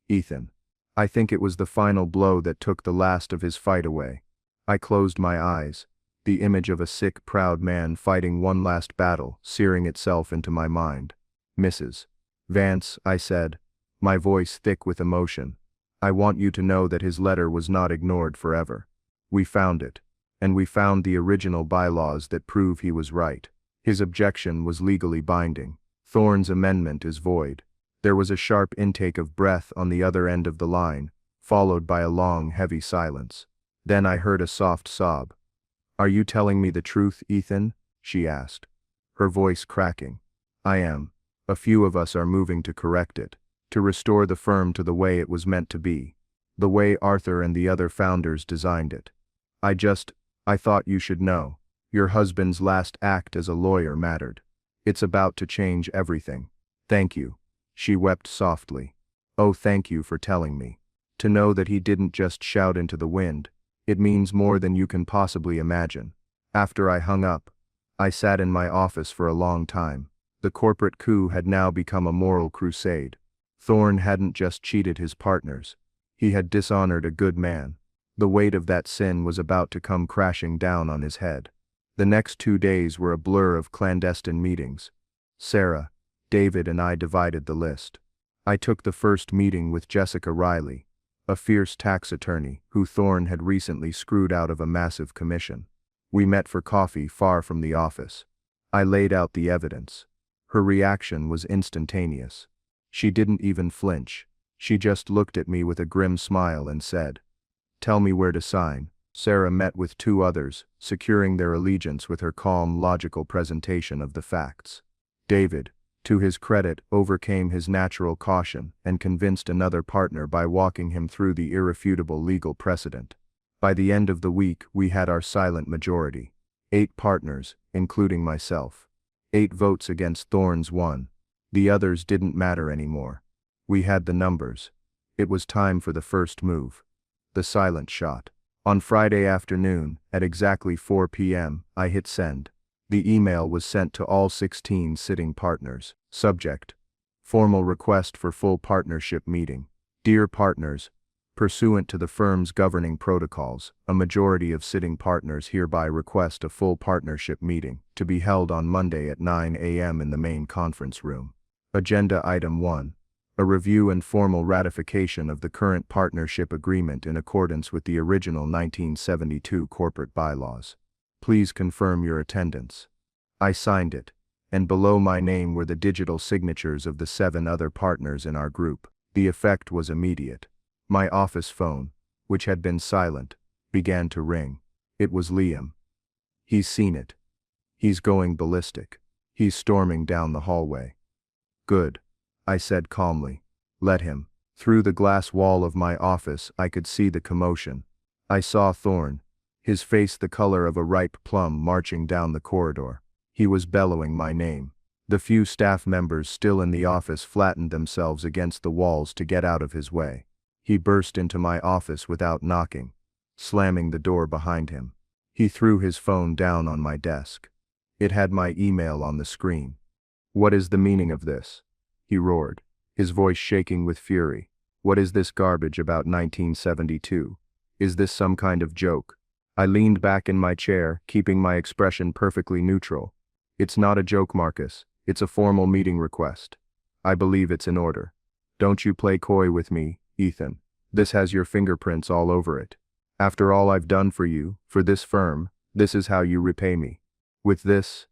Ethan. I think it was the final blow that took the last of his fight away. I closed my eyes, the image of a sick, proud man fighting one last battle searing itself into my mind. "Mrs. Vance," I said, my voice thick with emotion, "I want you to know that his letter was not ignored forever. We found it, and we found the original bylaws that prove he was right. His objection was legally binding. Thorne's amendment is void." There was a sharp intake of breath on the other end of the line, followed by a long, heavy silence. Then I heard a soft sob. "Are you telling me the truth, Ethan?" she asked, her voice cracking. "I am. A few of us are moving to correct it, to restore the firm to the way it was meant to be, the way Arthur and the other founders designed it. I thought you should know. Your husband's last act as a lawyer mattered. It's about to change everything. Thank you." She wept softly. "Oh, thank you for telling me. To know that he didn't just shout into the wind, it means more than you can possibly imagine." After I hung up, I sat in my office for a long time. The corporate coup had now become a moral crusade. Thorne hadn't just cheated his partners. He had dishonored a good man. The weight of that sin was about to come crashing down on his head. The next 2 days were a blur of clandestine meetings. Sarah, David and I divided the list. I took the first meeting with Jessica Riley, a fierce tax attorney who Thorne had recently screwed out of a massive commission. We met for coffee far from the office. I laid out the evidence. Her reaction was instantaneous. She didn't even flinch. She just looked at me with a grim smile and said, "Tell me where to sign." Sarah met with 2 others, securing their allegiance with her calm, logical presentation of the facts. David, to his credit, overcame his natural caution and convinced another partner by walking him through the irrefutable legal precedent. By the end of the week, we had our silent majority. 8 partners, including myself. 8 votes against Thorne's 1. The others didn't matter anymore. We had the numbers. It was time for the first move. The silent shot. On Friday afternoon, at exactly 4 p.m., I hit send. The email was sent to all 16 sitting partners. Subject: Formal request for full partnership meeting. Dear partners, Pursuant to the firm's governing protocols, a majority of sitting partners hereby request a full partnership meeting to be held on Monday at 9 a.m. in the main conference room. Agenda Item 1. A review and formal ratification of the current partnership agreement in accordance with the original 1972 corporate bylaws. Please confirm your attendance. I signed it, and below my name were the digital signatures of the 7 other partners in our group. The effect was immediate. My office phone, which had been silent, began to ring. It was Liam. He's seen it. He's going ballistic. He's storming down the hallway. Good, I said calmly. Let him. Through the glass wall of my office I could see the commotion. I saw Thorne, his face the color of a ripe plum, marching down the corridor. He was bellowing my name. The few staff members still in the office flattened themselves against the walls to get out of his way. He burst into my office without knocking, slamming the door behind him. He threw his phone down on my desk. It had my email on the screen. "What is the meaning of this?" he roared, his voice shaking with fury. "What is this garbage about 1972? Is this some kind of joke?" I leaned back in my chair, keeping my expression perfectly neutral. "It's not a joke, Marcus. It's a formal meeting request. I believe it's in order. Don't you play coy with me, Ethan. This has your fingerprints all over it. After all I've done for you, for this firm, this is how you repay me. With this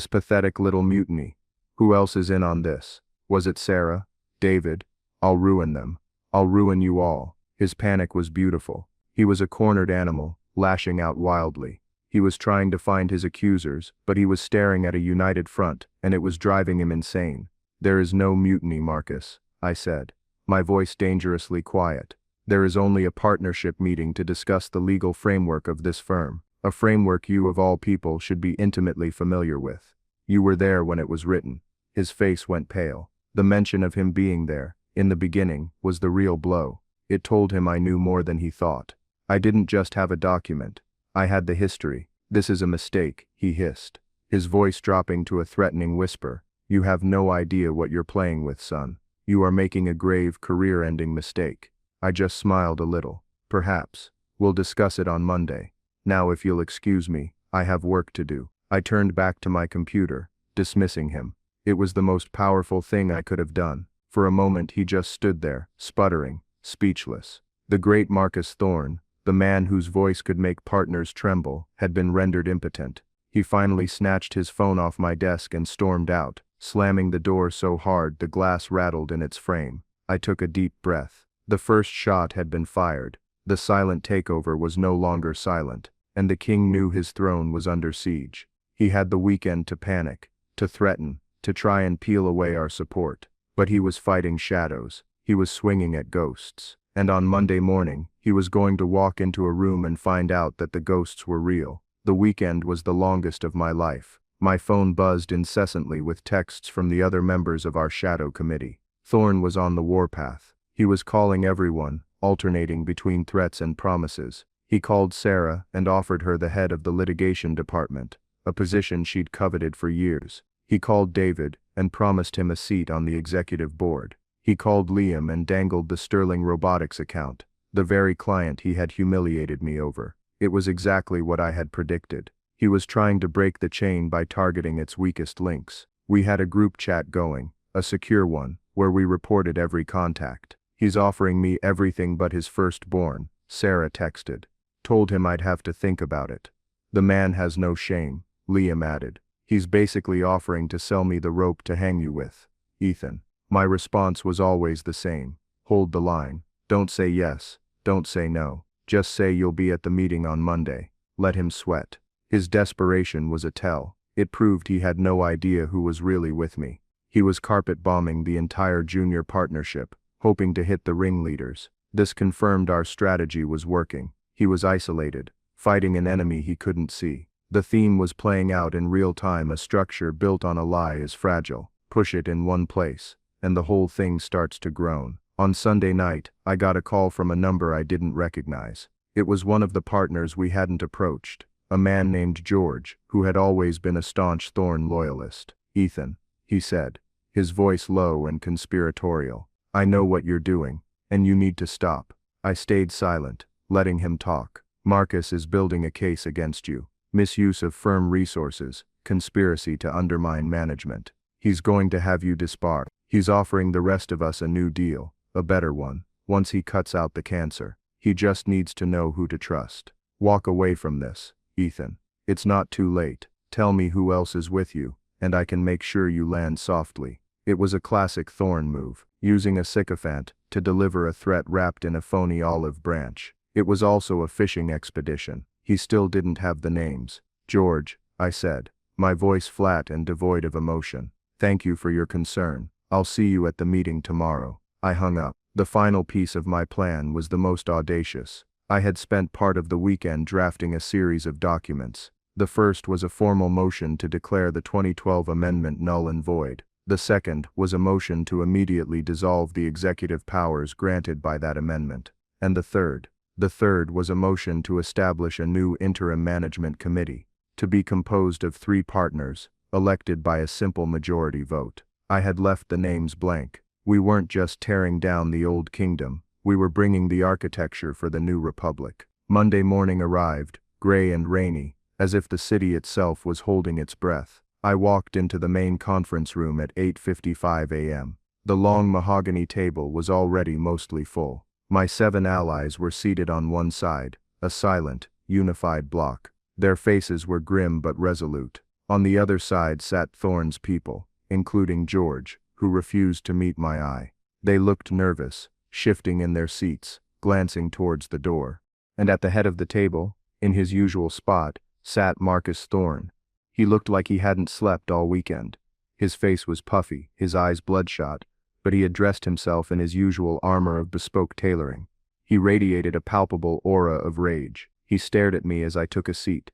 pathetic little mutiny. Who else is in on this? Was it Sarah? David? I'll ruin them. I'll ruin you all." His panic was beautiful. He was a cornered animal, lashing out wildly. He was trying to find his accusers, but he was staring at a united front, and it was driving him insane. "There is no mutiny, Marcus," I said, my voice dangerously quiet. "There is only a partnership meeting to discuss the legal framework of this firm, a framework you of all people should be intimately familiar with. You were there when it was written." His face went pale. The mention of him being there, in the beginning, was the real blow. It told him I knew more than he thought. I didn't just have a document. I had the history. "This is a mistake," he hissed, his voice dropping to a threatening whisper. "You have no idea what you're playing with, son. You are making a grave, career-ending mistake." I just smiled a little. "Perhaps. We'll discuss it on Monday. Now if you'll excuse me, I have work to do." I turned back to my computer, dismissing him. It was the most powerful thing I could have done. For a moment he just stood there, sputtering, speechless. The great Marcus Thorne, the man whose voice could make partners tremble, had been rendered impotent. He finally snatched his phone off my desk and stormed out, slamming the door so hard the glass rattled in its frame. I took a deep breath. The first shot had been fired. The silent takeover was no longer silent, and the king knew his throne was under siege. He had the weekend to panic, to threaten, to try and peel away our support. But he was fighting shadows. He was swinging at ghosts. And on Monday morning, he was going to walk into a room and find out that the ghosts were real. The weekend was the longest of my life. My phone buzzed incessantly with texts from the other members of our shadow committee. Thorne was on the warpath. He was calling everyone, alternating between threats and promises. He called Sarah and offered her the head of the litigation department, a position she'd coveted for years. He called David and promised him a seat on the executive board. He called Liam and dangled the Sterling Robotics account, the very client he had humiliated me over. It was exactly what I had predicted. He was trying to break the chain by targeting its weakest links. We had a group chat going, a secure one, where we reported every contact. "He's offering me everything but his firstborn," Sarah texted. "Told him I'd have to think about it." "The man has no shame," Liam added. "He's basically offering to sell me the rope to hang you with, Ethan." My response was always the same. Hold the line. Don't say yes. Don't say no. Just say you'll be at the meeting on Monday. Let him sweat. His desperation was a tell. It proved he had no idea who was really with me. He was carpet bombing the entire junior partnership, hoping to hit the ringleaders. This confirmed our strategy was working. He was isolated, fighting an enemy he couldn't see. The theme was playing out in real time. A structure built on a lie is fragile. Push it in one place, and the whole thing starts to groan. On Sunday night, I got a call from a number I didn't recognize. It was one of the partners we hadn't approached, a man named George, who had always been a staunch Thorne loyalist. "Ethan," he said, his voice low and conspiratorial, "I know what you're doing, and you need to stop. I stayed silent, letting him talk. Marcus is building a case against you. Misuse of firm resources, conspiracy to undermine management. He's going to have you disbarred. He's offering the rest of us a new deal, a better one, once he cuts out the cancer. He just needs to know who to trust. Walk away from this, Ethan. It's not too late. Tell me who else is with you, and I can make sure you land softly. It was a classic Thorne move, using a sycophant to deliver a threat wrapped in a phony olive branch. It was also a fishing expedition. He still didn't have the names. George, I said, my voice flat and devoid of emotion. Thank you for your concern. I'll see you at the meeting tomorrow. I hung up. The final piece of my plan was the most audacious. I had spent part of the weekend drafting a series of documents. The first was a formal motion to declare the 2012 amendment null and void. The second was a motion to immediately dissolve the executive powers granted by that amendment. And the third was a motion to establish a new interim management committee, to be composed of 3 partners, elected by a simple majority vote. I had left the names blank. We weren't just tearing down the old kingdom, we were bringing the architecture for the new republic. Monday morning arrived, gray and rainy, as if the city itself was holding its breath. I walked into the main conference room at 8:55 a.m. The long mahogany table was already mostly full. My 7 allies were seated on one side, a silent, unified block. Their faces were grim but resolute. On the other side sat Thorne's people, including George, who refused to meet my eye. They looked nervous, shifting in their seats, glancing towards the door. And at the head of the table, in his usual spot, sat Marcus Thorne. He looked like he hadn't slept all weekend. His face was puffy, his eyes bloodshot, but he had dressed himself in his usual armor of bespoke tailoring. He radiated a palpable aura of rage. He stared at me as I took a seat.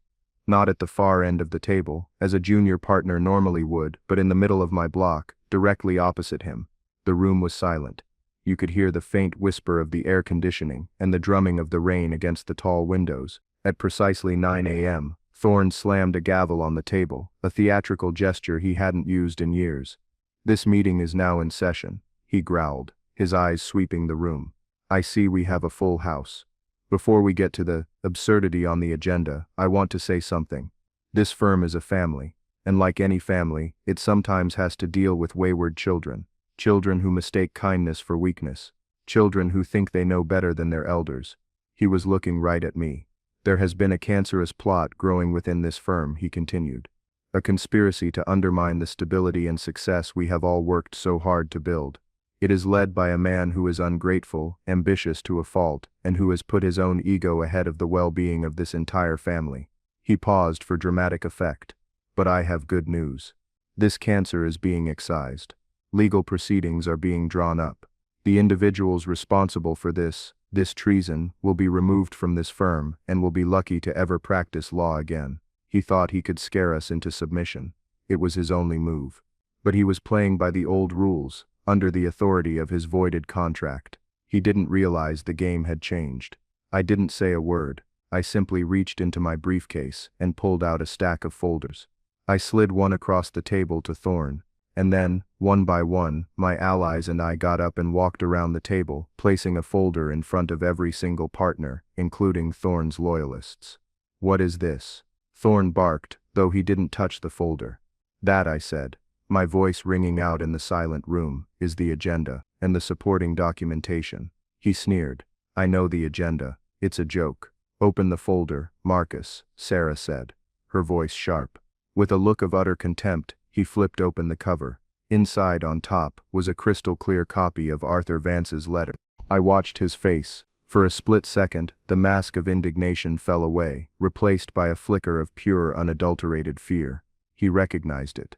Not at the far end of the table, as a junior partner normally would, but in the middle of my block, directly opposite him. The room was silent. You could hear the faint whisper of the air conditioning and the drumming of the rain against the tall windows. At precisely 9 a.m., Thorne slammed a gavel on the table, a theatrical gesture he hadn't used in years. "This meeting is now in session," he growled, his eyes sweeping the room. "I see we have a full house. Before we get to the absurdity on the agenda, I want to say something. This firm is a family, and like any family, it sometimes has to deal with wayward children. Children who mistake kindness for weakness. Children who think they know better than their elders." He was looking right at me. "There has been a cancerous plot growing within this firm," he continued. "A conspiracy to undermine the stability and success we have all worked so hard to build. It is led by a man who is ungrateful, ambitious to a fault, and who has put his own ego ahead of the well-being of this entire family." He paused for dramatic effect. "But I have good news. This cancer is being excised. Legal proceedings are being drawn up. The individuals responsible for this treason will be removed from this firm and will be lucky to ever practice law again." He thought he could scare us into submission. It was his only move. But he was playing by the old rules, under the authority of his voided contract. He didn't realize the game had changed. I didn't say a word. I simply reached into my briefcase and pulled out a stack of folders. I slid one across the table to Thorne, and then, one by one, my allies and I got up and walked around the table, placing a folder in front of every single partner, including Thorne's loyalists. "What is this?" Thorne barked, though he didn't touch the folder. "That," I said, my voice ringing out in the silent room, "is the agenda, and the supporting documentation." He sneered. "I know the agenda. It's a joke." "Open the folder, Marcus," Sarah said, her voice sharp. With a look of utter contempt, he flipped open the cover. Inside, on top, was a crystal-clear copy of Arthur Vance's letter. I watched his face. For a split second, the mask of indignation fell away, replaced by a flicker of pure, unadulterated fear. He recognized it.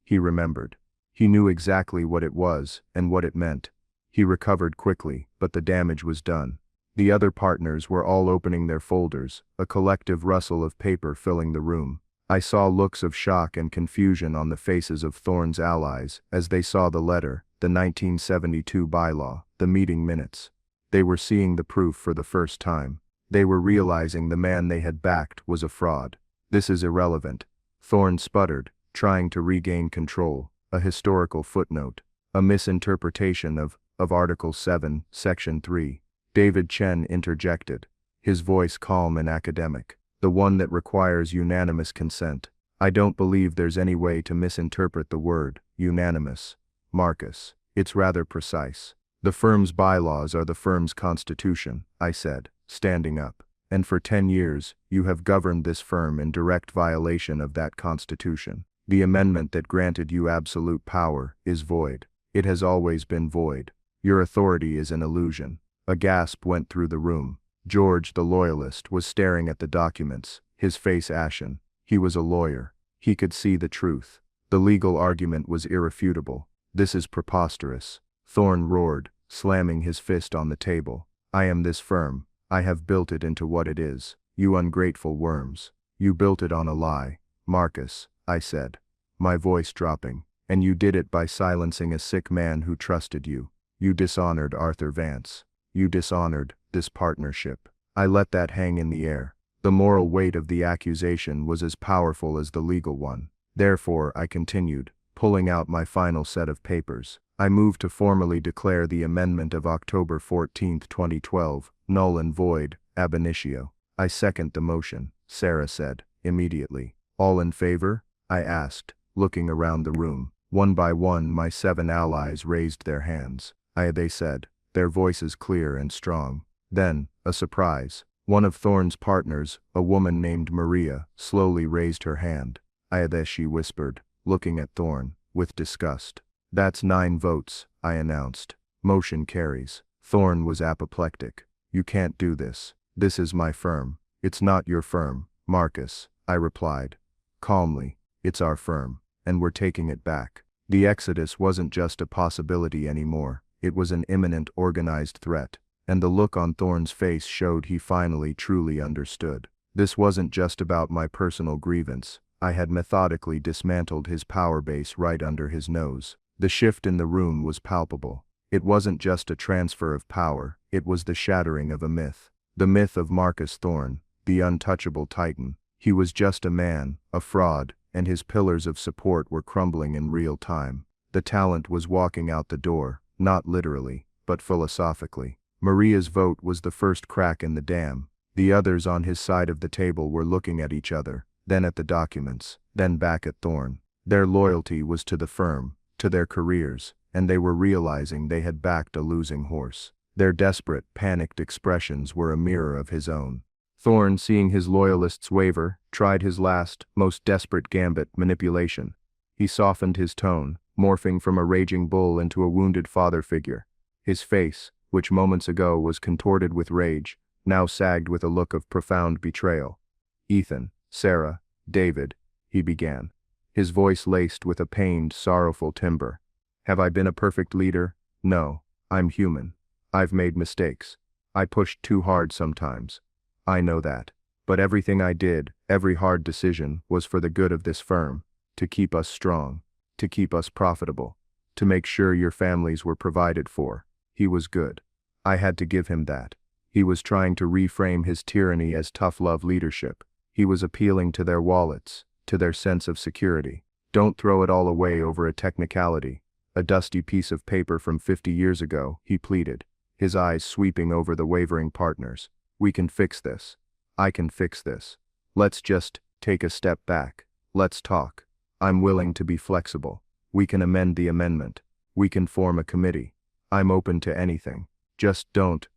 He remembered. He knew exactly what it was and what it meant. He recovered quickly, but the damage was done. The other partners were all opening their folders, a collective rustle of paper filling the room. I saw looks of shock and confusion on the faces of Thorne's allies as they saw the letter, the 1972 bylaw, the meeting minutes. They were seeing the proof for the first time. They were realizing the man they had backed was a fraud. "This is irrelevant," Thorne sputtered, trying to regain control. "A historical footnote. A misinterpretation of Article 7, Section 3. David Chen interjected, his voice calm and academic. The one that requires unanimous consent. I don't believe there's any way to misinterpret the word, unanimous, Marcus. It's rather precise. The firm's bylaws are the firm's constitution, I said, standing up. And for 10 years, you have governed this firm in direct violation of that constitution. The amendment that granted you absolute power is void. It has always been void. Your authority is an illusion. A gasp went through the room. George, the loyalist, was staring at the documents, his face ashen. He was a lawyer. He could see the truth. The legal argument was irrefutable. This is preposterous. Thorne roared, slamming his fist on the table. I am this firm. I have built it into what it is. You ungrateful worms. You built it on a lie. Marcus, I said, my voice dropping. And you did it by silencing a sick man who trusted you. You dishonored Arthur Vance. You dishonored this partnership. I let that hang in the air. The moral weight of the accusation was as powerful as the legal one. Therefore, I continued, pulling out my final set of papers. I move to formally declare the amendment of October 14, 2012, null and void, ab initio. I second the motion, Sarah said, immediately. All in favor? I asked, looking around the room. One by one, my 7 allies raised their hands. Aye, they said, their voices clear and strong. Then, a surprise. One of Thorne's partners, a woman named Maria, slowly raised her hand. Aye, she whispered, looking at Thorne, with disgust. That's 9 votes, I announced. Motion carries. Thorne was apoplectic. You can't do this. This is my firm. It's not your firm, Marcus, I replied. Calmly, it's our firm, and we're taking it back. The exodus wasn't just a possibility anymore. It was an imminent organized threat, and the look on Thorne's face showed he finally truly understood. This wasn't just about my personal grievance. I had methodically dismantled his power base right under his nose. The shift in the room was palpable. It wasn't just a transfer of power, it was the shattering of a myth. The myth of Marcus Thorne, the untouchable titan. He was just a man, a fraud, and his pillars of support were crumbling in real time. The talent was walking out the door, not literally, but philosophically. Maria's vote was the first crack in the dam. The others on his side of the table were looking at each other, then at the documents, then back at Thorne. Their loyalty was to the firm, to their careers, and they were realizing they had backed a losing horse. Their desperate, panicked expressions were a mirror of his own. Thorne, seeing his loyalists waver, tried his last, most desperate gambit, manipulation. He softened his tone, morphing from a raging bull into a wounded father figure. His face, which moments ago was contorted with rage, now sagged with a look of profound betrayal. Ethan, Sarah, David, he began, his voice laced with a pained, sorrowful timbre. Have I been a perfect leader? No, I'm human. I've made mistakes. I pushed too hard sometimes. I know that. But everything I did, every hard decision, was for the good of this firm, to keep us strong, to keep us profitable, to make sure your families were provided for. He was good. I had to give him that. He was trying to reframe his tyranny as tough love leadership. He was appealing to their wallets, to their sense of security. Don't throw it all away over a technicality, a dusty piece of paper from 50 years ago, he pleaded, his eyes sweeping over the wavering partners. We can fix this. I can fix this. Let's just take a step back. Let's talk. I'm willing to be flexible. We can amend the amendment. We can form a committee. I'm open to anything. Just don't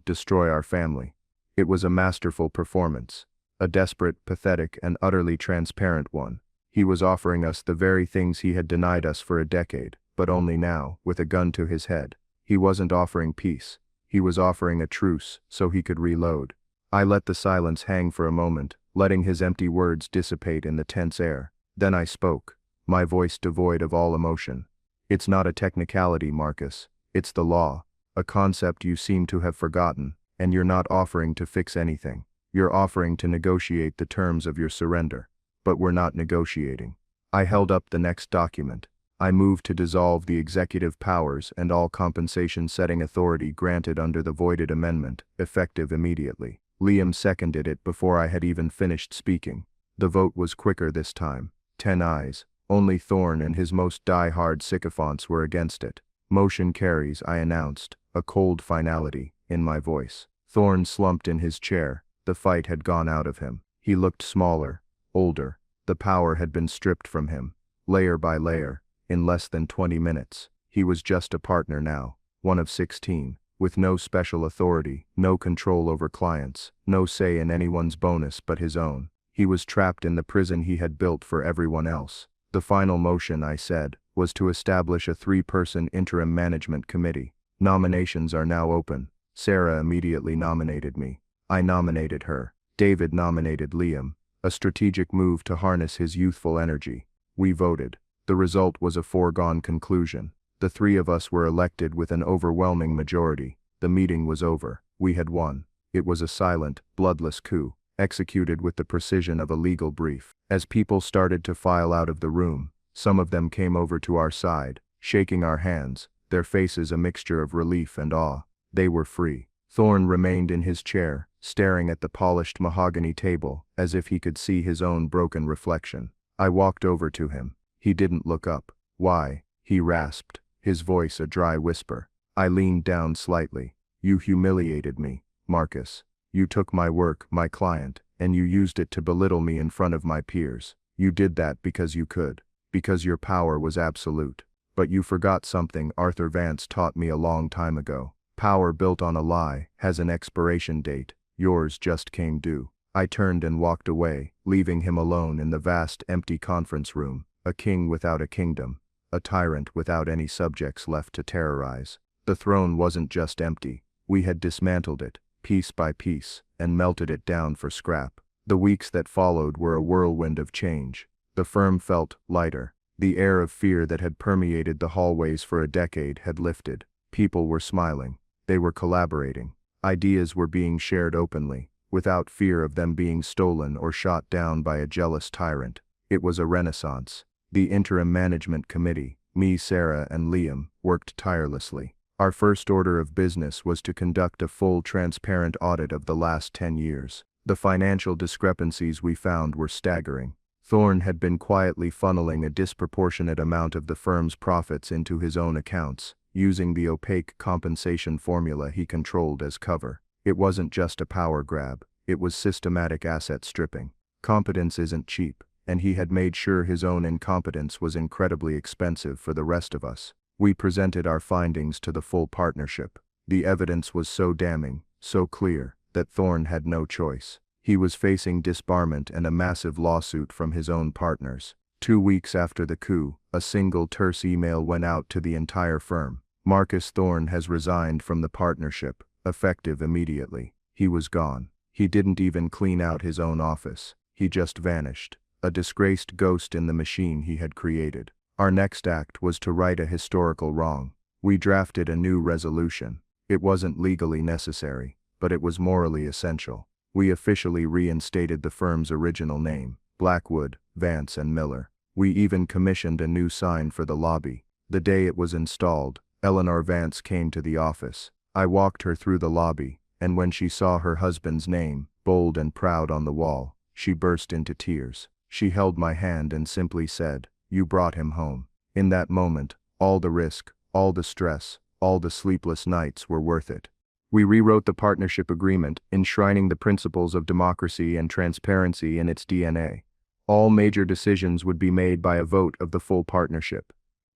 destroy our family. It was a masterful performance. A desperate, pathetic, and utterly transparent one. He was offering us the very things he had denied us for a decade, but only now, with a gun to his head. He wasn't offering peace. He was offering a truce, so he could reload. I let the silence hang for a moment, letting his empty words dissipate in the tense air. Then I spoke, my voice devoid of all emotion. It's not a technicality, Marcus. It's the law, a concept you seem to have forgotten, and you're not offering to fix anything. You're offering to negotiate the terms of your surrender. But we're not negotiating. I held up the next document. I moved to dissolve the executive powers and all compensation-setting authority granted under the voided amendment, effective immediately. Liam seconded it before I had even finished speaking. The vote was quicker this time. 10 ayes. Only Thorne and his most die-hard sycophants were against it. Motion carries, I announced, a cold finality, in my voice. Thorne slumped in his chair. The fight had gone out of him. He looked smaller, older. The power had been stripped from him, layer by layer, in less than 20 minutes. He was just a partner now, one of 16, with no special authority, no control over clients, no say in anyone's bonus but his own. He was trapped in the prison he had built for everyone else. The final motion, I said, was to establish a 3-person interim management committee. Nominations are now open. Sarah immediately nominated me. I nominated her. David nominated Liam, a strategic move to harness his youthful energy. We voted. The result was a foregone conclusion. The 3 of us were elected with an overwhelming majority. The meeting was over. We had won. It was a silent, bloodless coup, executed with the precision of a legal brief. As people started to file out of the room, some of them came over to our side, shaking our hands, their faces a mixture of relief and awe. They were free. Thorne remained in his chair, staring at the polished mahogany table, as if he could see his own broken reflection. I walked over to him. He didn't look up. Why? He rasped, his voice a dry whisper. I leaned down slightly. You humiliated me, Marcus. You took my work, my client, and you used it to belittle me in front of my peers. You did that because you could, because your power was absolute. But you forgot something Arthur Vance taught me a long time ago. Power built on a lie has an expiration date. Yours just came due. I turned and walked away, leaving him alone in the vast empty conference room, a king without a kingdom, a tyrant without any subjects left to terrorize. The throne wasn't just empty. We had dismantled it, piece by piece, and melted it down for scrap. The weeks that followed were a whirlwind of change. The firm felt lighter. The air of fear that had permeated the hallways for a decade had lifted. People were smiling. They were collaborating. Ideas were being shared openly, without fear of them being stolen or shot down by a jealous tyrant. It was a renaissance. The interim management committee, me, Sarah, and Liam, worked tirelessly. Our first order of business was to conduct a full, transparent audit of the last 10 years. The financial discrepancies we found were staggering. Thorne had been quietly funneling a disproportionate amount of the firm's profits into his own accounts, using the opaque compensation formula he controlled as cover. It wasn't just a power grab, it was systematic asset stripping. Competence isn't cheap, and he had made sure his own incompetence was incredibly expensive for the rest of us. We presented our findings to the full partnership. The evidence was so damning, so clear, that Thorne had no choice. He was facing disbarment and a massive lawsuit from his own partners. 2 weeks after the coup, a single terse email went out to the entire firm. Marcus Thorne has resigned from the partnership, effective immediately. He was gone. He didn't even clean out his own office. He just vanished, a disgraced ghost in the machine he had created. Our next act was to right a historical wrong. We drafted a new resolution. It wasn't legally necessary, but it was morally essential. We officially reinstated the firm's original name, Blackwood, Vance and Miller. We even commissioned a new sign for the lobby. The day it was installed, Eleanor Vance came to the office. I walked her through the lobby, and when she saw her husband's name, bold and proud on the wall, she burst into tears. She held my hand and simply said, "You brought him home." In that moment, all the risk, all the stress, all the sleepless nights were worth it. We rewrote the partnership agreement, enshrining the principles of democracy and transparency in its DNA. All major decisions would be made by a vote of the full partnership.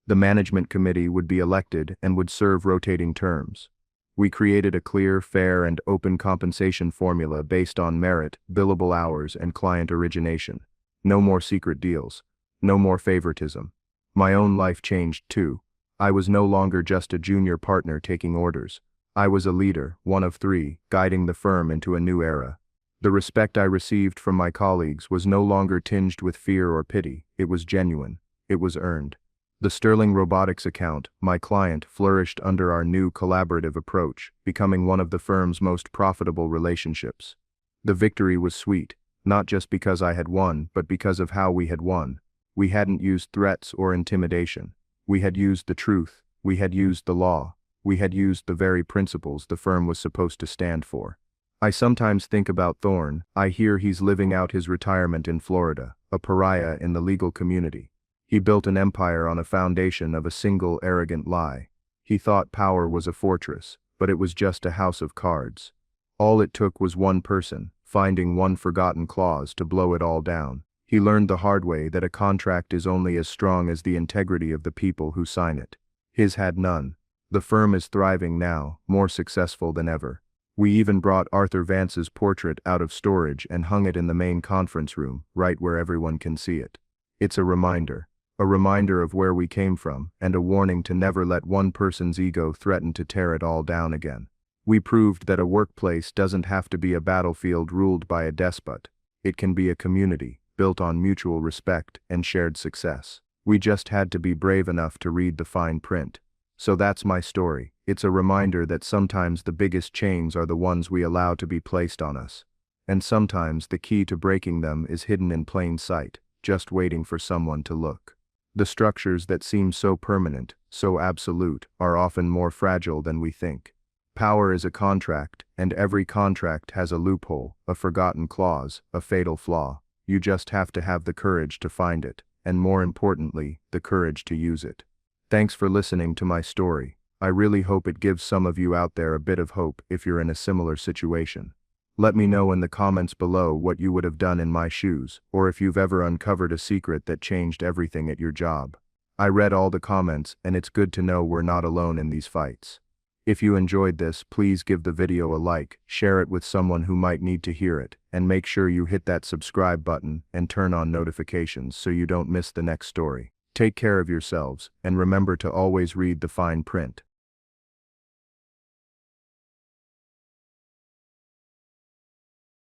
The management committee would be elected and would serve rotating terms. We created a clear, fair, and open compensation formula based on merit, billable hours, and client origination. No more secret deals. No more favoritism. My own life changed too. I was no longer just a junior partner taking orders. I was a leader, one of 3, guiding the firm into a new era. The respect I received from my colleagues was no longer tinged with fear or pity. It was genuine. It was earned. The Sterling Robotics account, my client, flourished under our new collaborative approach, becoming one of the firm's most profitable relationships. The victory was sweet, not just because I had won, but because of how we had won. We hadn't used threats or intimidation. We had used the truth. We had used the law. We had used the very principles the firm was supposed to stand for. I sometimes think about Thorne. I hear he's living out his retirement in Florida, a pariah in the legal community. He built an empire on a foundation of a single arrogant lie. He thought power was a fortress, but it was just a house of cards. All it took was one person, finding one forgotten clause to blow it all down. He learned the hard way that a contract is only as strong as the integrity of the people who sign it. His had none. The firm is thriving now, more successful than ever. We even brought Arthur Vance's portrait out of storage and hung it in the main conference room, right where everyone can see it. It's a reminder of where we came from, and a warning to never let one person's ego threaten to tear it all down again. We proved that a workplace doesn't have to be a battlefield ruled by a despot. It can be a community, built on mutual respect and shared success. We just had to be brave enough to read the fine print. So that's my story. It's a reminder that sometimes the biggest chains are the ones we allow to be placed on us. And sometimes the key to breaking them is hidden in plain sight, just waiting for someone to look. The structures that seem so permanent, so absolute, are often more fragile than we think. Power is a contract, and every contract has a loophole, a forgotten clause, a fatal flaw. You just have to have the courage to find it, and more importantly, the courage to use it. Thanks for listening to my story. I really hope it gives some of you out there a bit of hope if you're in a similar situation. Let me know in the comments below what you would have done in my shoes, or if you've ever uncovered a secret that changed everything at your job. I read all the comments, and it's good to know we're not alone in these fights. If you enjoyed this, please give the video a like, share it with someone who might need to hear it, and make sure you hit that subscribe button and turn on notifications so you don't miss the next story. Take care of yourselves, and remember to always read the fine print.